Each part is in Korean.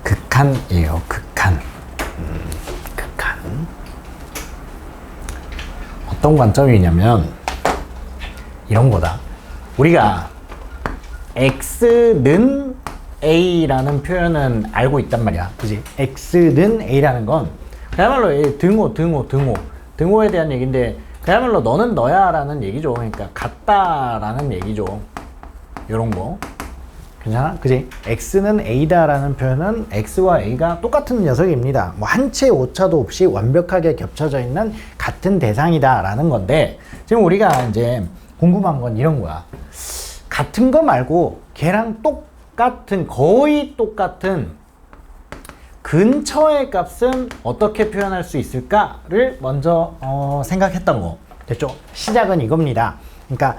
극한이에요. 극한. 극한. 어떤 관점이냐면 이런 거다. 우리가 x는 a라는 표현은 알고 있단 말이야. 그지? x는 a라는 건 그야말로 등호에 대한 얘기인데 그야말로 너는 너야 라는 얘기죠. 그러니까 같다라는 얘기죠. 요런 거. 괜찮아? 그지? x는 a다 라는 표현은 x와 a가 똑같은 녀석입니다. 뭐 한 채 오차도 없이 완벽하게 겹쳐져 있는 같은 대상이다 라는 건데 지금 우리가 이제 궁금한 건 이런 거야. 같은 거 말고 걔랑 똑같은, 거의 똑같은 근처의 값은 어떻게 표현할 수 있을까를 먼저 생각했던 거. 됐죠? 시작은 이겁니다. 그러니까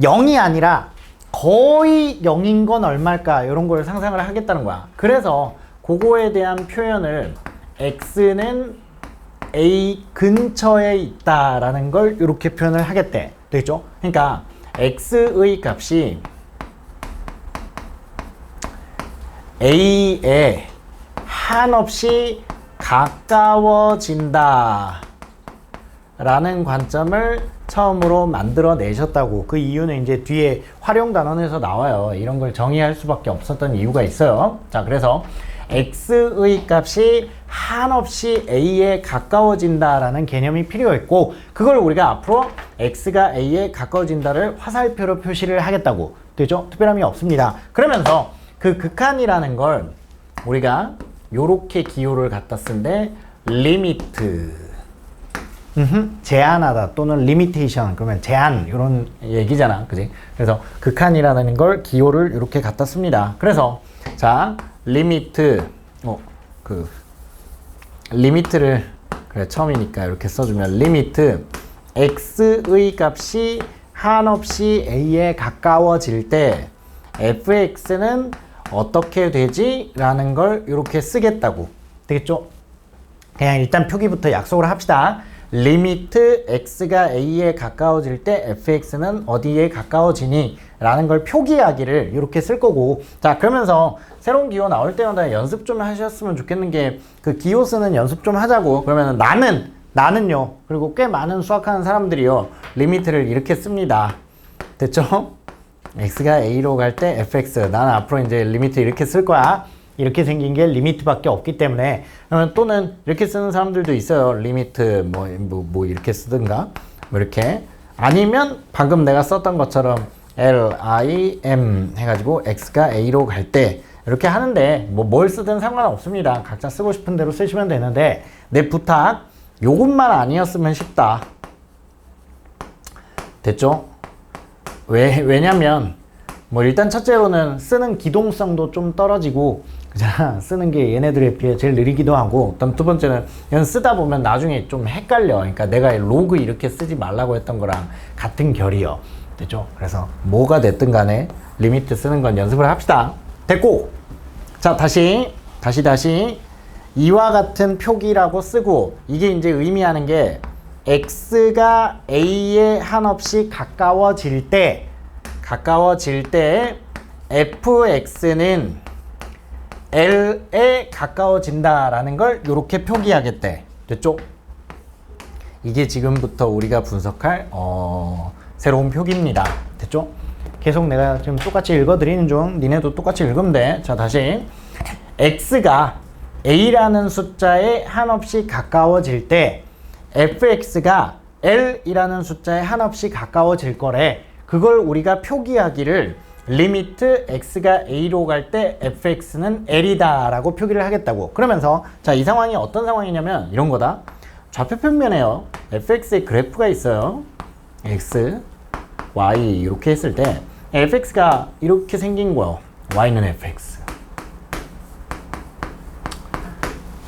0이 아니라 거의 0인 건 얼마일까? 이런 걸 상상을 하겠다는 거야. 그래서 그거에 대한 표현을 x는 a 근처에 있다라는 걸 이렇게 표현을 하겠대. 되겠죠? 그러니까 x의 값이 a에 한없이 가까워진다 라는 관점을 처음으로 만들어 내셨다고. 그 이유는 이제 뒤에 활용 단원에서 나와요. 이런 걸 정의할 수밖에 없었던 이유가 있어요. 자, 그래서 x의 값이 한없이 a에 가까워진다라는 개념이 필요했고, 그걸 우리가 앞으로 x가 a에 가까워진다를 화살표로 표시를 하겠다고. 되죠? 특별함이 없습니다. 그러면서 그 극한이라는 걸 우리가 요렇게 기호를 갖다 쓴데 리미트, 제한하다 또는 리미테이션, 그러면 제한 이런 얘기잖아. 그지? 그래서 극한이라는 걸 기호를 이렇게 갖다 씁니다. 그래서 자, 리미트, 리미트를 그래 처음이니까 이렇게 써주면 리미트 x의 값이 한없이 a에 가까워질 때 fx는 어떻게 되지? 라는 걸 이렇게 쓰겠다고. 되겠죠? 그냥 일단 표기부터 약속을 합시다. 리미트 x가 a에 가까워질 때 fx는 어디에 가까워지니? 라는 걸 표기하기를 이렇게 쓸 거고. 자, 그러면서 새로운 기호 나올 때마다 연습 좀 하셨으면 좋겠는 게 그 기호 쓰는 연습 좀 하자고. 그러면 나는요. 그리고 꽤 많은 수학하는 사람들이요. 리미트를 이렇게 씁니다. 됐죠? x가 a로 갈 때 fx. 나는 앞으로 이제 리미트 이렇게 쓸 거야. 이렇게 생긴 게 리미트밖에 없기 때문에. 또는 이렇게 쓰는 사람들도 있어요. 리미트 뭐 이렇게 쓰든가 뭐 이렇게. 아니면 방금 내가 썼던 것처럼 lim 해가지고 x가 a로 갈 때 이렇게 하는데 뭘 쓰든 상관없습니다. 각자 쓰고 싶은 대로 쓰시면 되는데 내 부탁, 요것만 아니었으면 쉽다. 됐죠? 왜냐면 뭐 일단 첫째로는 쓰는 기동성도 좀 떨어지고, 그잖아. 쓰는 게 얘네들에 비해 제일 느리기도 하고, 그다음 두 번째는 이건 쓰다 보면 나중에 좀 헷갈려. 그러니까 내가 로그 이렇게 쓰지 말라고 했던 거랑 같은 결이요. 됐죠? 그래서 뭐가 됐든 간에 리미트 쓰는 건 연습을 합시다. 됐고, 자, 다시 이와 같은 표기라고 쓰고, 이게 이제 의미하는 게 x가 a에 한없이 가까워질 때 fx는 l에 가까워진다라는 걸 이렇게 표기하겠대. 됐죠? 이게 지금부터 우리가 분석할 새로운 표기입니다. 됐죠? 계속 내가 지금 똑같이 읽어드리는 중, 니네도 똑같이 읽으면 돼. 자, 다시 x가 a라는 숫자에 한없이 가까워질 때 fx가 l이라는 숫자에 한없이 가까워질 거래. 그걸 우리가 표기하기를 리미트 x가 a로 갈 때 fx는 l이다 라고 표기를 하겠다고. 그러면서 자, 이 상황이 어떤 상황이냐면 이런 거다. 좌표 평면에요, fx의 그래프가 있어요. x, y 이렇게 했을 때 fx가 이렇게 생긴 거예요. y는 fx.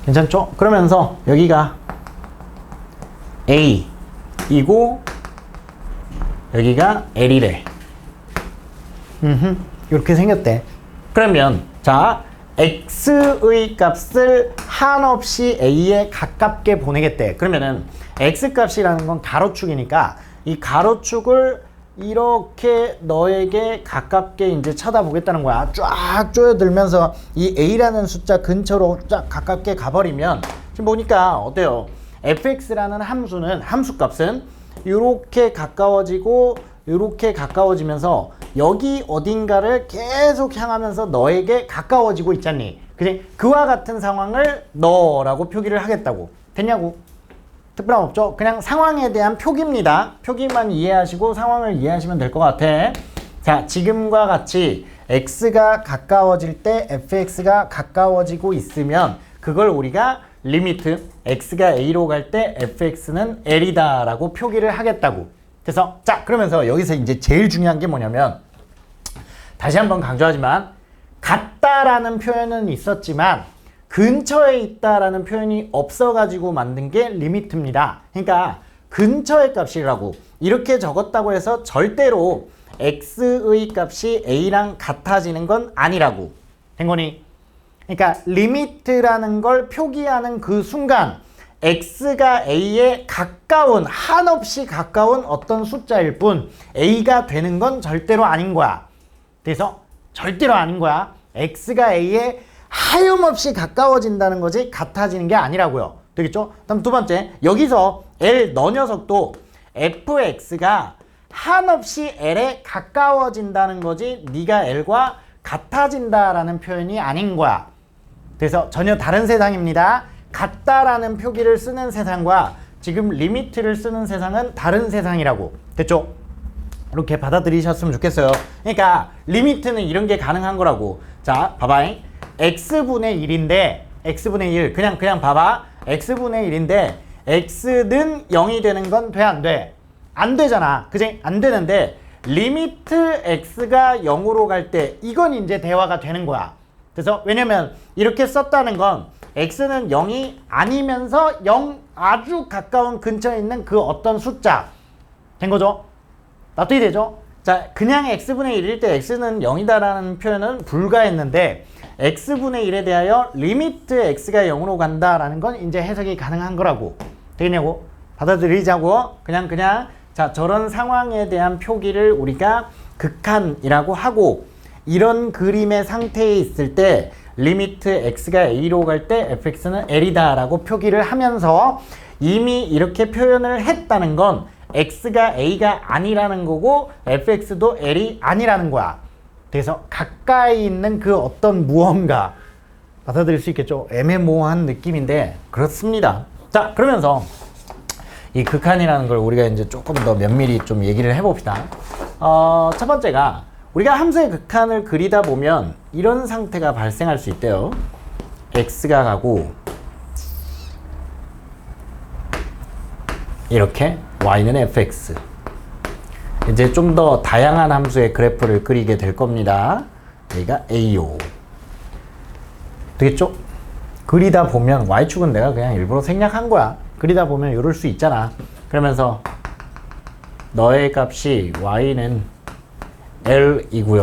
괜찮죠? 그러면서 여기가 a이고 여기가 l이래. 이렇게 생겼대. 그러면 자, x의 값을 한없이 a에 가깝게 보내겠대. 그러면은 x 값이라는 건 가로축이니까 이 가로축을 이렇게 너에게 가깝게 이제 쳐다보겠다는 거야. 쫙 쪼여들면서 이 A라는 숫자 근처로 쫙 가깝게 가버리면 지금 보니까 어때요? fx라는 함수는 함수값은 이렇게 가까워지고 이렇게 가까워지면서 여기 어딘가를 계속 향하면서 너에게 가까워지고 있잖니. 그지? 그와 같은 상황을 너라고 표기를 하겠다고. 됐냐고? 특별함 없죠? 그냥 상황에 대한 표기입니다. 표기만 이해하시고 상황을 이해하시면 될 것 같아. 자, 지금과 같이 x가 가까워질 때 fx가 가까워지고 있으면 그걸 우리가 리미트 x가 a로 갈 때 fx는 l이다 라고 표기를 하겠다고. 그래서 자, 그러면서 여기서 이제 제일 중요한 게 뭐냐면 다시 한번 강조하지만 같다라는 표현은 있었지만 근처에 있다라는 표현이 없어가지고 만든 게 리미트입니다. 그러니까 근처의 값이라고 이렇게 적었다고 해서 절대로 x의 값이 a랑 같아지는 건 아니라고. 된 거니? 그러니까 리미트라는 걸 표기하는 그 순간 x가 a에 가까운 한없이 가까운 어떤 숫자일 뿐 a가 되는 건 절대로 아닌 거야. 그래서 절대로 아닌 거야. x가 a에 하염없이 가까워진다는 거지 같아지는 게 아니라고요. 되겠죠? 다음 두 번째, 여기서 L 너 녀석도 fx가 한없이 L에 가까워진다는 거지 네가 L과 같아진다라는 표현이 아닌 거야. 그래서 전혀 다른 세상입니다. 같다라는 표기를 쓰는 세상과 지금 리미트를 쓰는 세상은 다른 세상이라고. 됐죠? 이렇게 받아들이셨으면 좋겠어요. 그러니까 리미트는 이런 게 가능한 거라고. 자, 봐봐. x분의 1인데 x분의 1 그냥 봐봐. x분의 1인데 x는 0이 되는 건 돼 안 돼? 안 되잖아. 그지? 안 되는데 리미트 x가 0으로 갈 때 이건 이제 대화가 되는 거야. 그래서 왜냐면 이렇게 썼다는 건 x는 0이 아니면서 0 아주 가까운 근처에 있는 그 어떤 숫자 된 거죠? 납득이 되죠? 자, 그냥 x분의 1일 때 x는 0이다라는 표현은 불가했는데 x분의 1에 대하여 리미트 x가 0으로 간다라는 건 이제 해석이 가능한 거라고. 되겠냐고? 받아들이자고. 그냥 자, 저런 상황에 대한 표기를 우리가 극한이라고 하고 이런 그림의 상태에 있을 때 리미트 x가 a로 갈 때 fx는 l이다 라고 표기를 하면서 이미 이렇게 표현을 했다는 건 x가 a가 아니라는 거고 fx도 l이 아니라는 거야. 그래서 가까이 있는 그 어떤 무언가 받아들일 수 있겠죠. 애매모호한 느낌인데 그렇습니다. 자, 그러면서 이 극한이라는 걸 우리가 이제 조금 더 면밀히 좀 얘기를 해봅시다. 첫 번째가 우리가 함수의 극한을 그리다 보면 이런 상태가 발생할 수 있대요. x가 가고 이렇게 y는 fx. 이제 좀 더 다양한 함수의 그래프를 그리게 될 겁니다. 여기가 a요. 되겠죠? 그리다 보면 y축은 내가 그냥 일부러 생략한 거야. 그리다 보면 이럴 수 있잖아. 그러면서 너의 값이 y는 l이고요.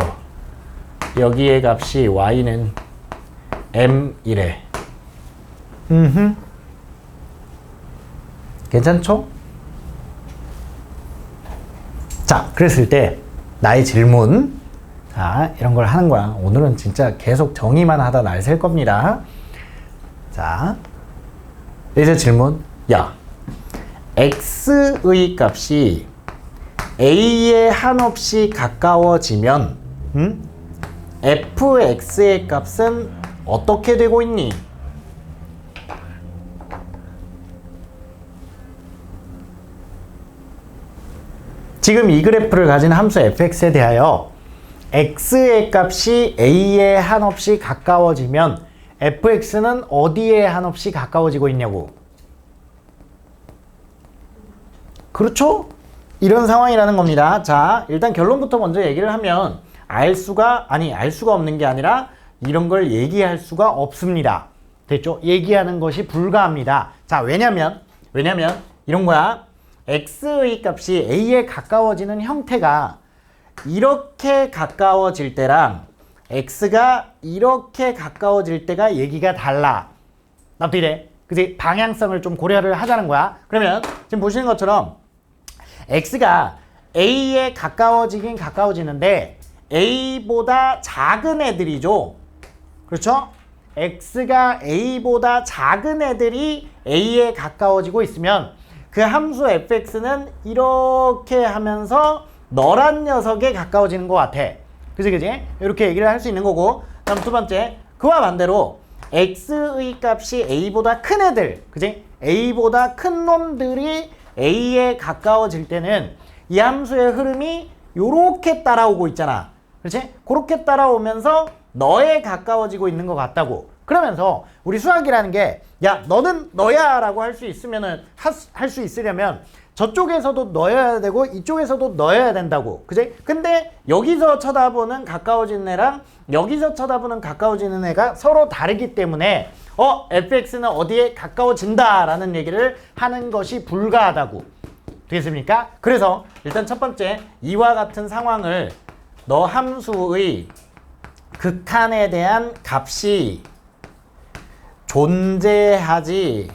여기의 값이 y는 m이래. 괜찮죠? 자, 그랬을 때 나의 질문, 자, 이런 걸 하는 거야. 오늘은 진짜 계속 정의만 하다 날 셀 겁니다. 자, 이제 질문. 야, x의 값이 a에 한없이 가까워지면 fx의 값은 어떻게 되고 있니? 지금 이 그래프를 가진 함수 fx에 대하여 x의 값이 a에 한없이 가까워지면 fx는 어디에 한없이 가까워지고 있냐고. 그렇죠? 이런 상황이라는 겁니다. 자, 일단 결론부터 먼저 얘기를 하면 알 수가 없는 게 아니라 이런 걸 얘기할 수가 없습니다. 됐죠? 얘기하는 것이 불가합니다. 자, 왜냐면 이런 거야. x의 값이 a에 가까워지는 형태가 이렇게 가까워질 때랑 x가 이렇게 가까워질 때가 얘기가 달라. 납득이 돼? 그치? 방향성을 좀 고려를 하자는 거야. 그러면 지금 보시는 것처럼 x가 A에 가까워지긴 가까워지는데 A보다 작은 애들이죠. 그렇죠? X가 A보다 작은 애들이 A에 가까워지고 있으면 그 함수 fx는 이렇게 하면서 너란 녀석에 가까워지는 것 같아. 그지? 이렇게 얘기를 할 수 있는 거고, 다음 두 번째, 그와 반대로 x의 값이 a보다 큰 애들, 그지? a보다 큰 놈들이 a에 가까워질 때는 이 함수의 흐름이 요렇게 따라오고 있잖아. 그렇지? 그렇게 따라오면서 너에 가까워지고 있는 것 같다고. 그러면서 우리 수학이라는 게 야 너는 너야 라고 할 수 있으면은 할 수 있으려면 저쪽에서도 너여야 되고 이쪽에서도 너여야 된다고. 그지? 근데 여기서 쳐다보는 가까워지는 애랑 여기서 쳐다보는 가까워지는 애가 서로 다르기 때문에 fx는 어디에 가까워진다 라는 얘기를 하는 것이 불가하다고. 되겠습니까? 그래서 일단 첫 번째, 이와 같은 상황을 너 함수의 극한에 대한 값이 존재하지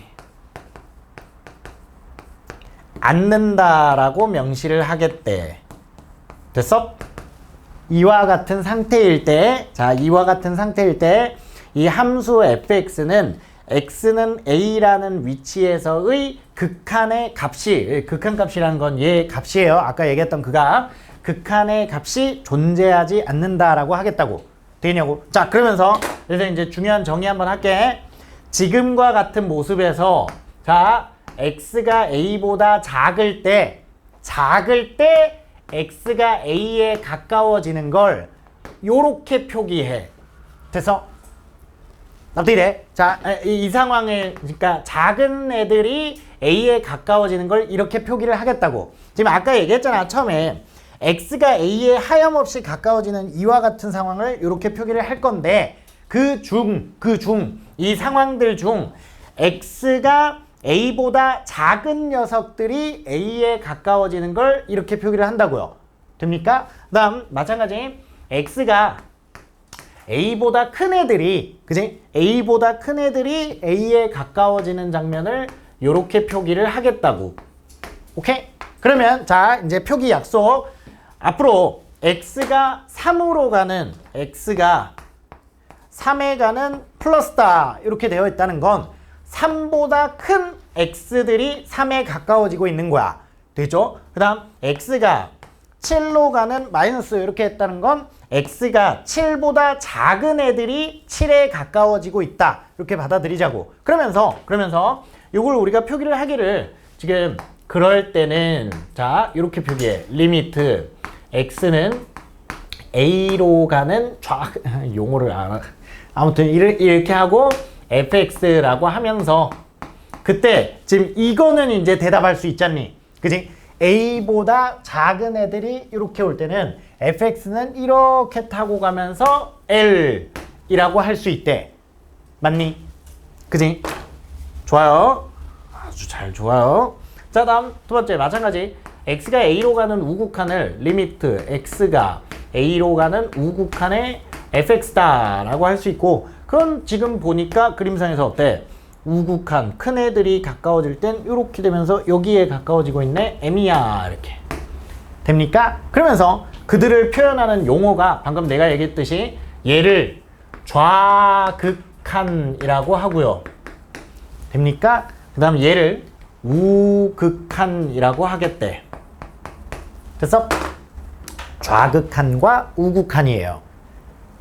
않는다라고 명시를 하겠대. 됐어? 이와 같은 상태일 때, 자, 이와 같은 상태일 때 이 함수 fx는 x는 a라는 위치에서의 극한의 값이, 극한 값이라는 건 얘 값이에요. 아까 얘기했던 그 값. 극한의 값이 존재하지 않는다라고 하겠다고. 되냐고. 자, 그러면서 그래서 이제 중요한 정의 한번 할게. 지금과 같은 모습에서 자, x가 a보다 작을 때 x가 a에 가까워지는 걸 요렇게 표기해. 됐어? 어떻게 돼? 자, 이 상황을, 그러니까 작은 애들이 a에 가까워지는 걸 이렇게 표기를 하겠다고. 지금 아까 얘기했잖아, 처음에. x가 a에 하염없이 가까워지는 이와 같은 상황을 이렇게 표기를 할 건데 이 상황들 중 x가 a보다 작은 녀석들이 a에 가까워지는 걸 이렇게 표기를 한다고요. 됩니까? 다음 마찬가지 x가 a보다 큰 애들이, 그지? a보다 큰 애들이 a에 가까워지는 장면을 이렇게 표기를 하겠다고. 오케이? 그러면 자, 이제 표기 약속. 앞으로 x가 3으로 가는, x가 3에 가는 플러스다 이렇게 되어 있다는 건 3보다 큰 x들이 3에 가까워지고 있는 거야. 되죠? 그 다음 x가 7로 가는 마이너스 이렇게 했다는 건 x가 7보다 작은 애들이 7에 가까워지고 있다. 이렇게 받아들이자고. 그러면서 이걸 우리가 표기를 하기를 지금 그럴 때는 자, 이렇게 표기해. 리미트 x는 a로 가는 용어를 알아. 아무튼 이렇게 하고 fx라고 하면서 그때 지금 이거는 이제 대답할 수 있잖니. 그지? a보다 작은 애들이 이렇게 올 때는 fx는 이렇게 타고 가면서 l이라고 할 수 있대. 맞니? 그지? 좋아요. 아주 잘 좋아요. 자, 다음 두 번째 마찬가지. x가 a로 가는 우극한을 리미트 x가 a로 가는 우극한의 fx다 라고 할 수 있고, 그건 지금 보니까 그림상에서 어때? 우극한 큰 애들이 가까워질 땐 이렇게 되면서 여기에 가까워지고 있네. m이야 이렇게 됩니까? 그러면서 그들을 표현하는 용어가 방금 내가 얘기했듯이 얘를 좌극한이라고 하고요. 됩니까? 그 다음 얘를 우극한이라고 하겠대. 됐어? 좌극한과 우극한이에요.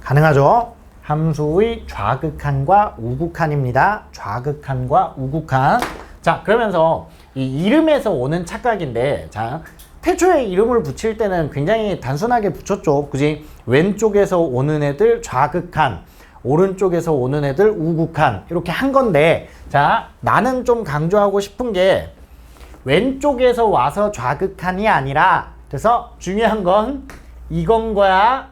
가능하죠? 함수의 좌극한과 우극한입니다. 좌극한과 우극한. 자, 그러면서 이 이름에서 오는 착각인데, 자, 태초에 이름을 붙일 때는 굉장히 단순하게 붙였죠. 그지? 왼쪽에서 오는 애들 좌극한, 오른쪽에서 오는 애들 우극한, 이렇게 한 건데, 자, 나는 좀 강조하고 싶은 게 왼쪽에서 와서 좌극한이 아니라, 그래서 중요한 건 이건 거야.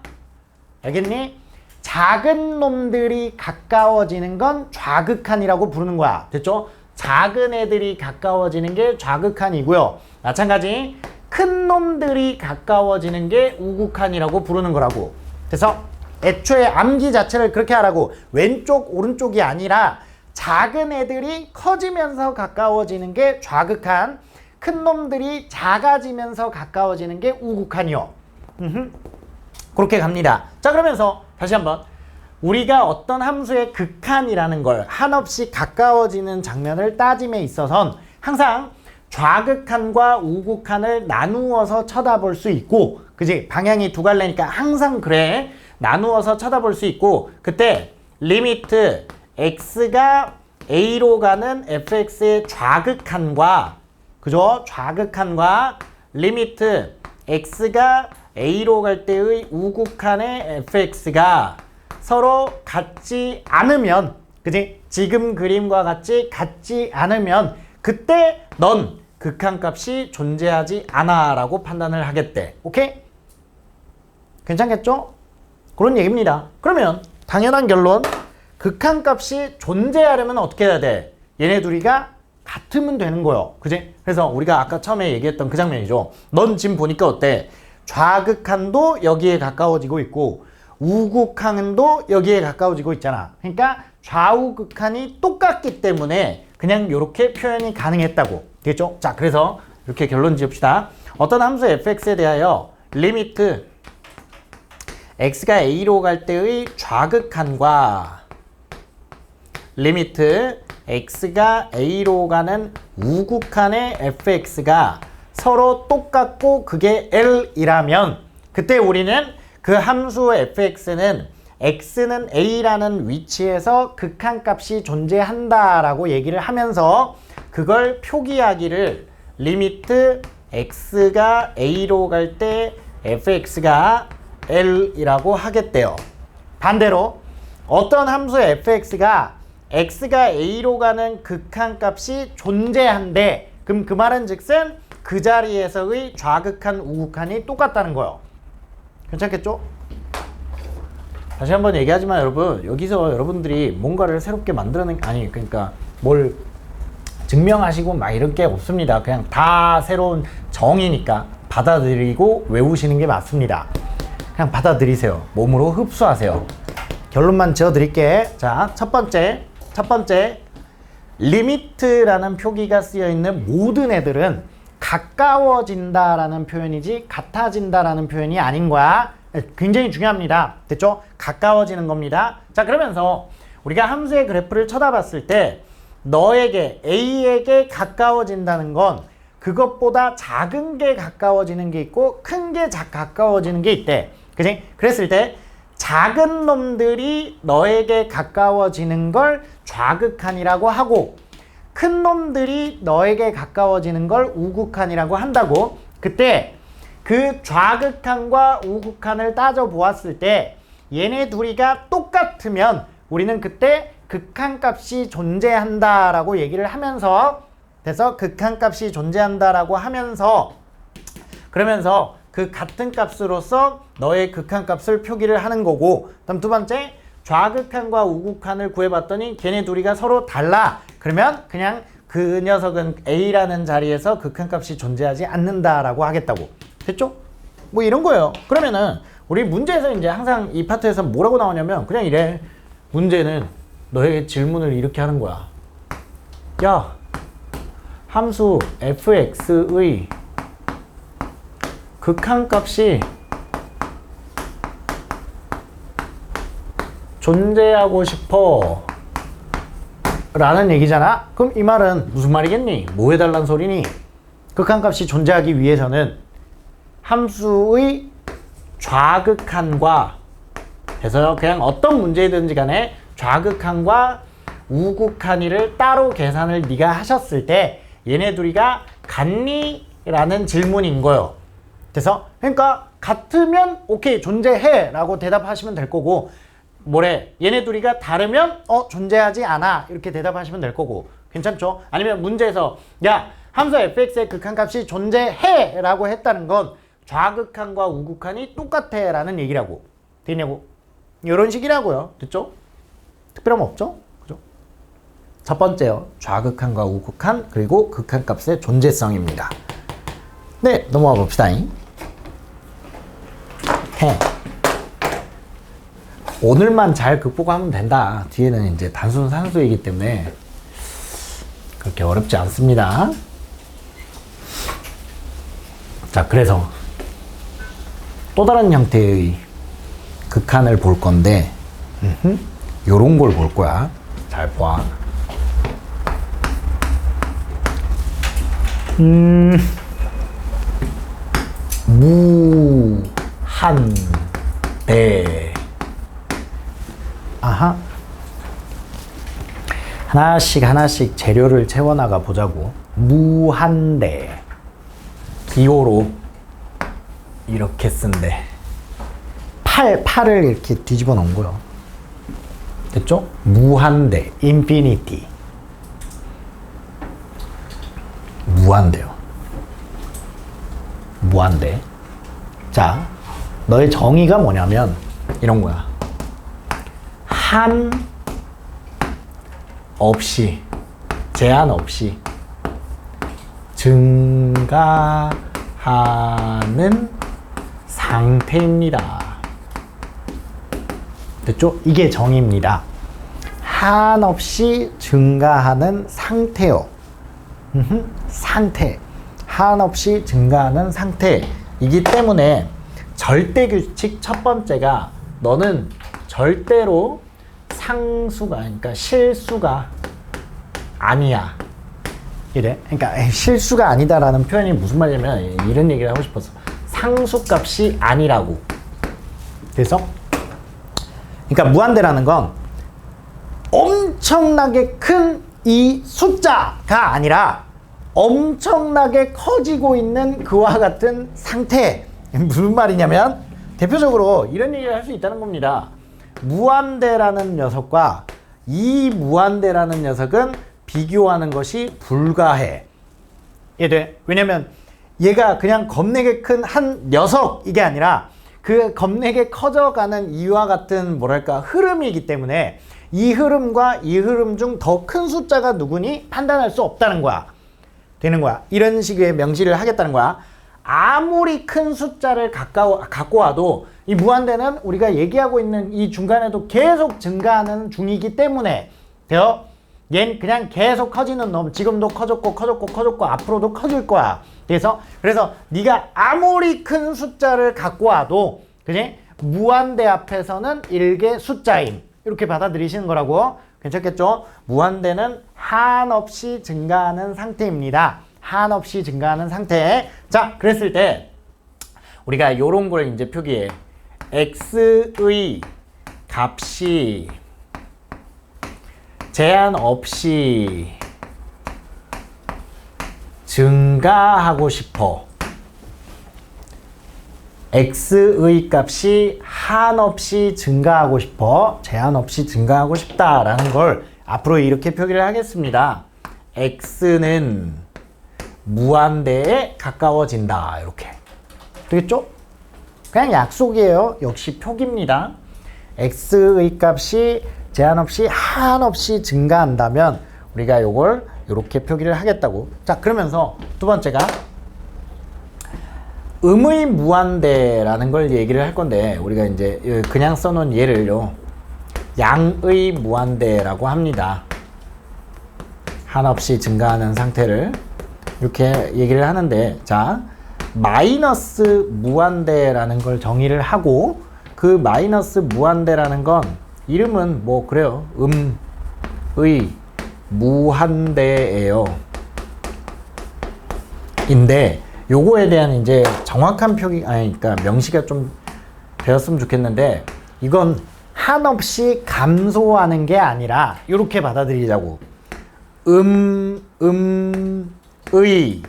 알겠니? 작은 놈들이 가까워지는 건 좌극한이라고 부르는 거야. 됐죠? 작은 애들이 가까워지는 게 좌극한이고요. 마찬가지 큰 놈들이 가까워지는 게 우극한이라고 부르는 거라고. 그래서 애초에 암기 자체를 그렇게 하라고. 왼쪽 오른쪽이 아니라 작은 애들이 커지면서 가까워지는 게 좌극한, 큰 놈들이 작아지면서 가까워지는 게 우극한이요. 그렇게 갑니다. 자, 그러면서 다시 한번 우리가 어떤 함수의 극한이라는 걸 한없이 가까워지는 장면을 따짐에 있어선 항상 좌극한과 우극한을 나누어서 쳐다볼 수 있고, 그지? 방향이 두 갈래니까 항상 그래. 나누어서 쳐다볼 수 있고, 그때 리미트 x가 a로 가는 fx의 좌극한과, 그죠? 좌극한과 리미트 x가 a로 갈 때의 우극한의 fx가 서로 같지 않으면, 그지? 지금 그림과 같지 않으면 그때 넌 극한값이 존재하지 않아 라고 판단을 하겠대. 오케이? 괜찮겠죠? 그런 얘기입니다. 그러면 당연한 결론, 극한값이 존재하려면 어떻게 해야 돼? 얘네 둘이가 같으면 되는 거예요. 그지? 그래서 우리가 아까 처음에 얘기했던 그 장면이죠. 넌 지금 보니까 어때? 좌극한도 여기에 가까워지고 있고 우극한도 여기에 가까워지고 있잖아. 그러니까 좌우극한이 똑같기 때문에 그냥 이렇게 표현이 가능했다고. 되겠죠? 자, 그래서 이렇게 결론 지읍시다. 어떤 함수 fx에 대하여 리미트 x가 a로 갈 때의 좌극한과 리미트 x가 a로 가는 우극한의 fx가 서로 똑같고 그게 l이라면 그때 우리는 그 함수 fx는 x는 a라는 위치에서 극한값이 존재한다라고 얘기를 하면서 그걸 표기하기를 리미트 x가 a로 갈 때 fx가 l이라고 하겠대요. 반대로 어떤 함수 fx가 x가 a로 가는 극한값이 존재한대. 그럼 그 말은 즉슨 그 자리에서의 좌극한 우극한이 똑같다는 거예요. 괜찮겠죠? 다시 한번 얘기하지만 여러분, 여기서 여러분들이 뭔가를 새롭게 만들어낸 아니 그러니까 뭘 증명하시고 막 이런 게 없습니다. 그냥 다 새로운 정의니까 받아들이고 외우시는 게 맞습니다. 그냥 받아들이세요. 몸으로 흡수하세요. 결론만 지어드릴게. 자, 첫 번째 리미트라는 표기가 쓰여 있는 모든 애들은 가까워진다라는 표현이지 같아진다라는 표현이 아닌 거야. 굉장히 중요합니다. 됐죠? 가까워지는 겁니다. 자, 그러면서 우리가 함수의 그래프를 쳐다봤을 때 너에게 A에게 가까워진다는 건 그것보다 작은 게 가까워지는 게 있고 큰 게 가까워지는 게 있대. 그치? 그랬을 때 작은 놈들이 너에게 가까워지는 걸 좌극한이라고 하고 큰 놈들이 너에게 가까워지는 걸 우극한이라고 한다고. 그때 그 좌극한과 우극한을 따져보았을 때 얘네 둘이가 똑같으면 우리는 그때 극한값이 존재한다라고 얘기를 하면서 그래서 극한값이 존재한다라고 하면서 그러면서 그 같은 값으로서 너의 극한값을 표기를 하는 거고, 그다음 두 번째 좌극한과 우극한을 구해봤더니 걔네 둘이가 서로 달라. 그러면 그냥 그 녀석은 A라는 자리에서 극한값이 존재하지 않는다라고 하겠다고. 됐죠? 뭐 이런 거예요. 그러면은 우리 문제에서 이제 항상 이 파트에서 뭐라고 나오냐면 그냥 이래. 문제는 너에게 질문을 이렇게 하는 거야. 야, 함수 fx의 극한값이 존재하고 싶어 라는 얘기잖아. 그럼 이 말은 무슨 말이겠니? 뭐 해달란 소리니? 극한값이 존재하기 위해서는 함수의 좌극한과 해서요, 그냥 어떤 문제든지 간에 좌극한과 우극한이를 따로 계산을 네가 하셨을 때 얘네 둘이가 같니? 라는 질문인 거예요. 그래서 그러니까 같으면 오케이 존재해 라고 대답하시면 될 거고, 뭐래 얘네 둘이가 다르면 존재하지 않아 이렇게 대답하시면 될 거고. 괜찮죠? 아니면 문제에서 야, 함수 fx의 극한값이 존재해 라고 했다는 건 좌극한과 우극한이 똑같아 라는 얘기라고. 되냐고? 이런 식이라고요. 됐죠? 특별함 없죠? 그죠? 첫 번째요, 좌극한과 우극한 그리고 극한값의 존재성입니다. 네, 넘어가 봅시다. 오늘만 잘 극복하면 된다. 뒤에는 이제 단순 산수이기 때문에 그렇게 어렵지 않습니다. 자, 그래서 또 다른 형태의 극한을 볼 건데, 요런 걸 볼 거야. 잘 봐. 무한대. 아하. 하나씩 재료를 채워나가 보자고. 무한대. 기호로 이렇게 쓴대. 팔을 이렇게 뒤집어 놓은 거요. 됐죠? 무한대, 인피니티. 무한대요. 무한대. 자, 너의 정의가 뭐냐면 이런 거야. 한 없이, 제한 없이 증가하는 상태입니다. 됐죠? 이게 정의입니다. 한없이 증가하는 상태요. 상태. 한없이 증가하는 상태이기 때문에 절대규칙 첫 번째가 너는 절대로 상수가, 그러니까 실수가 아니야. 이래. 그러니까 실수가 아니다라는 표현이 무슨 말이냐면 이런 얘기를 하고 싶었어. 상수값이 아니라고. 그래서 그러니까 무한대라는 건 엄청나게 큰 이 숫자가 아니라 엄청나게 커지고 있는 그와 같은 상태. 무슨 말이냐면 대표적으로 이런 얘기를 할 수 있다는 겁니다. 무한대라는 녀석과 이 무한대라는 녀석은 비교하는 것이 불가해. 이해돼? 왜냐면 얘가 그냥 겁내게 큰 한 녀석 이게 아니라 그 겁내게 커져가는 이와 같은 뭐랄까 흐름이기 때문에 이 흐름과 이 흐름 중 더 큰 숫자가 누구니 판단할 수 없다는 거야. 되는 거야. 이런 식의 명시를 하겠다는 거야. 아무리 큰 숫자를 갖고 와도 이 무한대는 우리가 얘기하고 있는 이 중간에도 계속 증가하는 중이기 때문에 돼요. 얘는 그냥 계속 커지는 놈. 지금도 커졌고 앞으로도 커질 거야. 그래서 네가 아무리 큰 숫자를 갖고 와도 그지? 무한대 앞에서는 일개 숫자임. 이렇게 받아들이시는 거라고. 괜찮겠죠? 무한대는 한없이 증가하는 상태입니다. 한없이 증가하는 상태. 자, 그랬을 때 우리가 요런 걸 이제 표기해. x의 값이 제한 없이 증가하고 싶어. x의 값이 한없이 증가하고 싶어. 제한 없이 증가하고 싶다라는 걸 앞으로 이렇게 표기를 하겠습니다. x는 무한대에 가까워진다. 이렇게. 되겠죠? 그냥 약속이에요. 역시 표기입니다. x의 값이 제한 없이 한없이 증가한다면 우리가 요걸 이렇게 표기를 하겠다고. 자, 그러면서 두 번째가 음의 무한대라는 걸 얘기를 할 건데 우리가 이제 그냥 써놓은 예를요. 양의 무한대라고 합니다. 한없이 증가하는 상태를 이렇게 얘기를 하는데 자, 마이너스 무한대라는 걸 정의를 하고 그 마이너스 무한대라는 건 이름은 뭐 그래요. 음의 무한대예요. 인데 요거에 대한 이제 정확한 표기 그러니까 명시가 좀 되었으면 좋겠는데 이건 한없이 감소하는 게 아니라 이렇게 받아들이자고. 의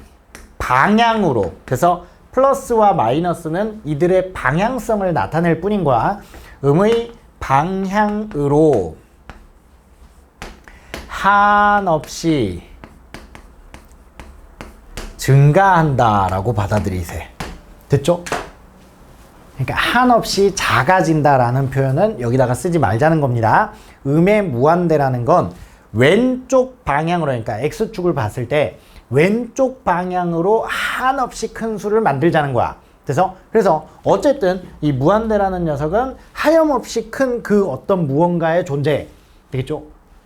방향으로. 그래서 플러스와 마이너스는 이들의 방향성을 나타낼 뿐인 거야. 음의 방향으로 한없이 증가한다라고 받아들이세. 됐죠? 그러니까 한없이 작아진다라는 표현은 여기다가 쓰지 말자는 겁니다. 음의 무한대라는 건 왼쪽 방향으로, 그러니까 x축을 봤을 때 왼쪽 방향으로 한없이 큰 수를 만들자는 거야. 그래서 어쨌든 이 무한대라는 녀석은 하염없이 큰 그 어떤 무언가의 존재. 되겠죠?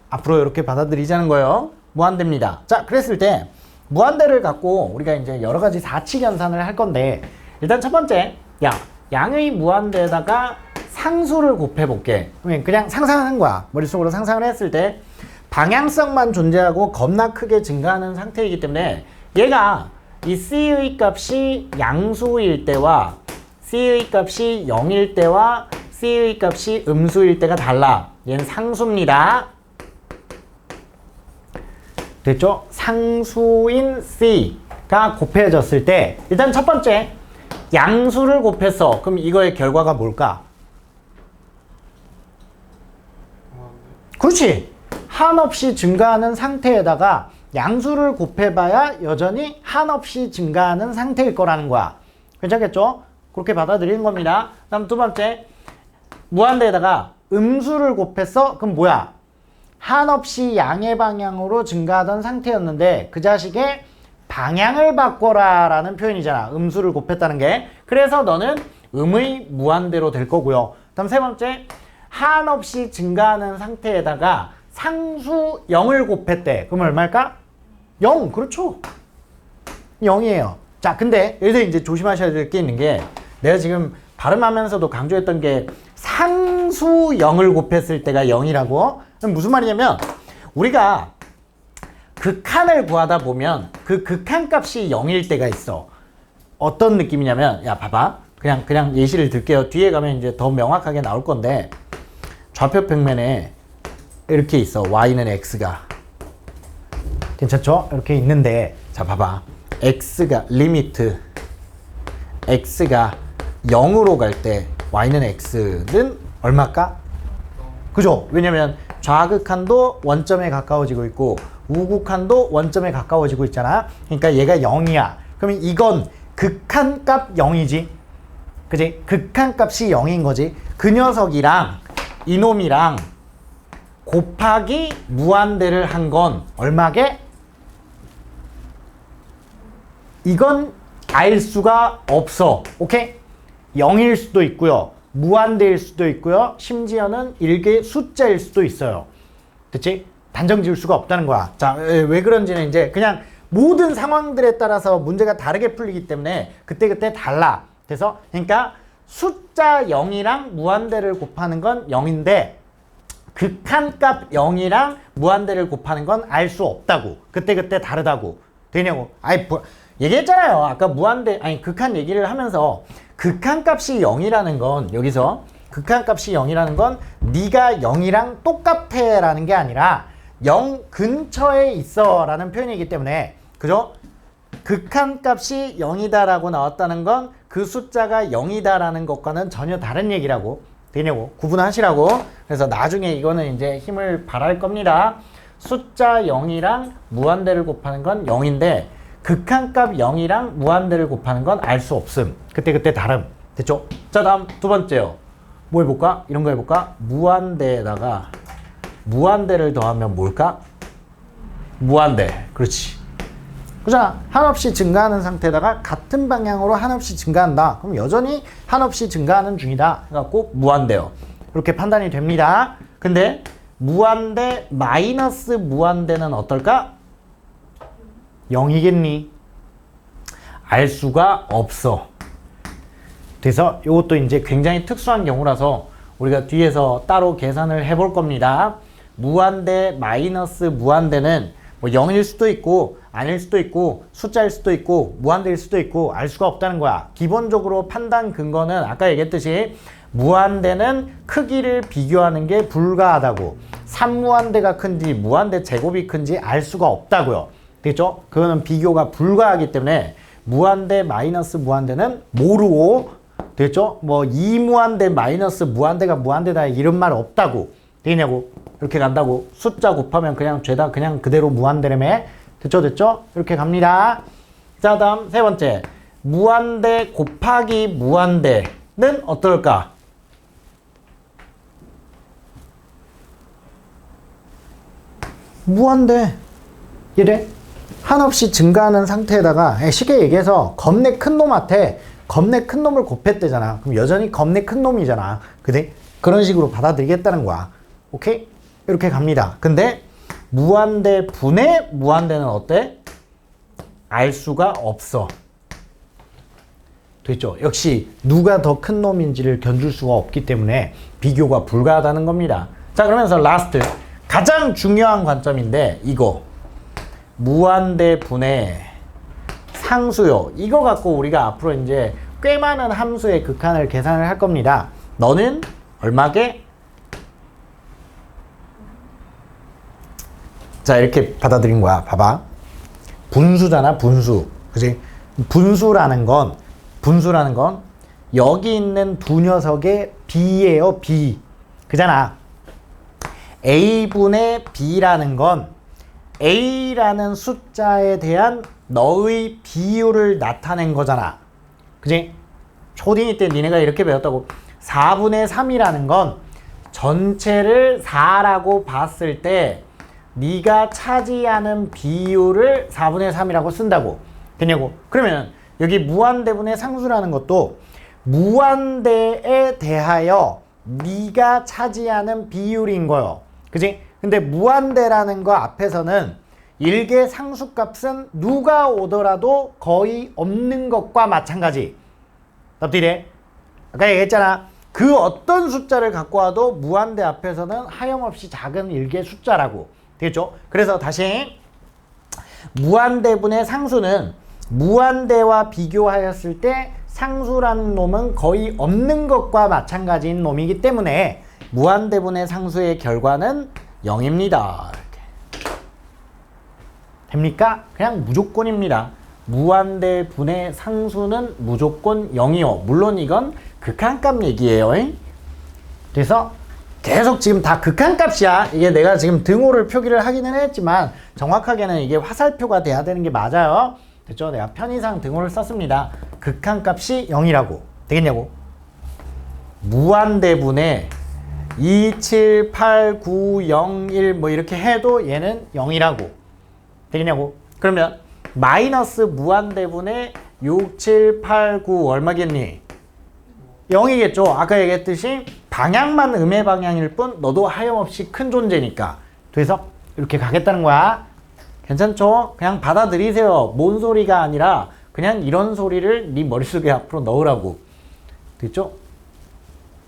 앞으로 이렇게 받아들이자는 거예요. 무한대입니다. 자, 그랬을 때 무한대를 갖고 우리가 이제 여러 가지 사칙 연산을 할 건데, 일단 첫 번째, 양의 무한대에다가 상수를 곱해볼게. 그냥 상상하는 거야. 머릿속으로 상상을 했을 때 방향성만 존재하고 겁나 크게 증가하는 상태이기 때문에 얘가 이 C의 값이 양수일 때와 C의 값이 0일 때와 C의 값이 음수일 때가 달라. 얘는 상수입니다. 됐죠? 상수인 C가 곱해졌을 때 일단 첫 번째 양수를 곱했어. 그럼 이거의 결과가 뭘까? 그렇지. 한없이 증가하는 상태에다가 양수를 곱해봐야 여전히 한없이 증가하는 상태일 거라는 거야. 괜찮겠죠? 그렇게 받아들이는 겁니다. 다음 두 번째, 무한대에다가 음수를 곱했어? 그럼 뭐야? 한없이 양의 방향으로 증가하던 상태였는데 그 자식의 방향을 바꿔라 라는 표현이잖아. 음수를 곱했다는 게. 그래서 너는 음의 무한대로 될 거고요. 다음 세 번째, 한없이 증가하는 상태에다가 상수 0을 곱했대. 그럼 얼마일까? 0. 그렇죠. 0이에요. 자, 근데 여기서 이제 조심하셔야 될 게 있는 게, 내가 지금 발음하면서도 강조했던 게 상수 0을 곱했을 때가 0이라고. 그럼 무슨 말이냐면 우리가 극한을 구하다 보면 그 극한 값이 0일 때가 있어. 어떤 느낌이냐면, 야 봐봐. 그냥 예시를 들게요. 뒤에 가면 이제 더 명확하게 나올 건데, 좌표 평면에 이렇게 있어. y는 x가. 괜찮죠? 이렇게 있는데, 자 봐봐. x가 리미트 x가 0으로 갈 때 y는 x는 얼마일까? 그죠? 왜냐면 좌극한도 원점에 가까워지고 있고 우극한도 원점에 가까워지고 있잖아. 그러니까 얘가 0이야. 그러면 이건 극한값 0이지. 그지? 극한값이 0인 거지. 그 녀석이랑 이놈이랑 곱하기 무한대를 한 건 얼마게? 이건 알 수가 없어. 오케이? 0일 수도 있고요. 무한대일 수도 있고요. 심지어는 일개 숫자일 수도 있어요. 됐지? 단정 지을 수가 없다는 거야. 자, 왜 그런지는 이제 그냥 모든 상황들에 따라서 문제가 다르게 풀리기 때문에 그때그때 달라. 그래서 그러니까 숫자 0이랑 무한대를 곱하는 건 0인데 극한값 0이랑 무한대를 곱하는 건 알 수 없다고. 그때그때 다르다고. 되냐고. 얘기했잖아요. 아까 극한 얘기를 하면서 극한값이 0이라는 건, 여기서 극한값이 0이라는 건 네가 0이랑 똑같아 라는 게 아니라 0 근처에 있어 라는 표현이기 때문에, 그죠? 극한값이 0이다 라고 나왔다는 건 그 숫자가 0이다 라는 것과는 전혀 다른 얘기라고. 되냐고. 구분하시라고. 그래서 나중에 이거는 이제 힘을 발할 겁니다. 숫자 0이랑 무한대를 곱하는 건 0인데 극한값 0이랑 무한대를 곱하는 건 알 수 없음. 그때그때 다름. 됐죠? 자, 다음 두 번째요. 뭐 해볼까? 이런 거 해볼까? 무한대에다가 무한대를 더하면 뭘까? 무한대. 그렇지. 그잖아. 한없이 증가하는 상태에다가 같은 방향으로 한없이 증가한다. 그럼 여전히 한없이 증가하는 중이다. 해갖고 무한대요. 이렇게 판단이 됩니다. 근데 무한대 마이너스 무한대는 어떨까? 0이겠니? 알 수가 없어. 그래서 이것도 이제 굉장히 특수한 경우라서 우리가 뒤에서 따로 계산을 해볼 겁니다. 무한대 마이너스 무한대는 뭐 0일 수도 있고 아닐 수도 있고 숫자일 수도 있고 무한대일 수도 있고 알 수가 없다는 거야. 기본적으로 판단 근거는 아까 얘기했듯이 무한대는 크기를 비교하는 게 불가하다고. 3무한대가 큰지 무한대 제곱이 큰지 알 수가 없다고요. 되겠죠? 그거는 비교가 불가하기 때문에 무한대 마이너스 무한대는 모르고, 되겠죠? 뭐 2무한대 마이너스 무한대가 무한대다 이런 말 없다고. 되겠냐고. 이렇게 간다고. 숫자 곱하면 그냥 죄다 그냥 그대로 무한대라며. 됐죠? 됐죠? 이렇게 갑니다. 자, 다음 세 번째. 무한대 곱하기 무한대는 어떨까? 무한대. 이래? 한없이 증가하는 상태에다가 쉽게 얘기해서 겁내 큰 놈한테 겁내 큰 놈을 곱했대잖아. 그럼 여전히 겁내 큰 놈이잖아. 그지? 그런 식으로 받아들이겠다는 거야. 오케이? 이렇게 갑니다. 근데 무한대 분의 무한대는 어때? 알 수가 없어. 됐죠? 역시 누가 더 큰 놈인지를 견줄 수가 없기 때문에 비교가 불가하다는 겁니다. 자, 그러면서 라스트 가장 중요한 관점인데 이거 무한대 분의 상수요. 이거 갖고 우리가 앞으로 이제 꽤 많은 함수의 극한을 계산을 할 겁니다. 너는 얼마게? 자, 이렇게 받아들인 거야. 봐봐. 분수잖아, 분수. 그치? 분수라는 건 여기 있는 두 녀석의 B예요, B. 그잖아. A분의 B라는 건 A라는 숫자에 대한 너의 비율을 나타낸 거잖아. 그치? 초딩이 때 니네가 이렇게 배웠다고. 4분의 3이라는 건 전체를 4라고 봤을 때 네가 차지하는 비율을 4분의 3이라고 쓴다고. 됐냐고? 그러면 여기 무한대분의 상수라는 것도 무한대에 대하여 네가 차지하는 비율인 거요. 그치? 근데 무한대라는 거 앞에서는 일개 상수값은 누가 오더라도 거의 없는 것과 마찬가지. 답들이 아까 얘기했잖아. 그 어떤 숫자를 갖고 와도 무한대 앞에서는 하염없이 작은 일개 숫자라고. 되겠죠? 그래서 다시 무한대분의 상수는 무한대와 비교하였을 때 상수라는 놈은 거의 없는 것과 마찬가지인 놈이기 때문에 무한대분의 상수의 결과는 0입니다. 이렇게. 됩니까? 그냥 무조건입니다. 무한대분의 상수는 무조건 0이요. 물론 이건 극한값 얘기예요. 그래서 계속 지금 다 극한값이야. 이게 내가 지금 등호를 표기를 하기는 했지만 정확하게는 이게 화살표가 돼야 되는 게 맞아요. 됐죠? 내가 편의상 등호를 썼습니다. 극한값이 0이라고. 되겠냐고? 무한대분의 2, 7, 8, 9, 0, 1 뭐 이렇게 해도 얘는 0이라고. 되겠냐고? 그러면 마이너스 무한대분의 6, 7, 8, 9 얼마겠니? 0이겠죠. 아까 얘기했듯이 방향만 음의 방향일 뿐 너도 하염없이 큰 존재니까. 그래서 이렇게 가겠다는 거야. 괜찮죠? 그냥 받아들이세요. 뭔 소리가 아니라 그냥 이런 소리를 네 머릿속에 앞으로 넣으라고. 됐죠?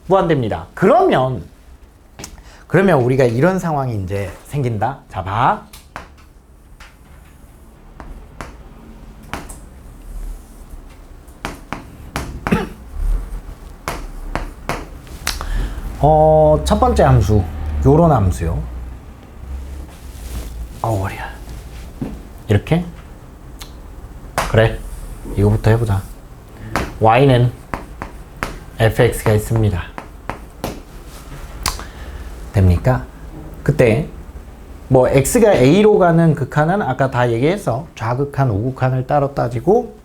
무한대입니다. 그러면 우리가 이런 상황이 이제 생긴다. 자, 봐. 첫 번째 함수, 요런 함수요. 머리야. 이렇게? 그래. 이거부터 해보자. y는 fx가 있습니다. 됩니까? 그때 뭐 x가 a로 가는 극한은 아까 다 얘기했어. 좌극한, 우극한을 따로 따지고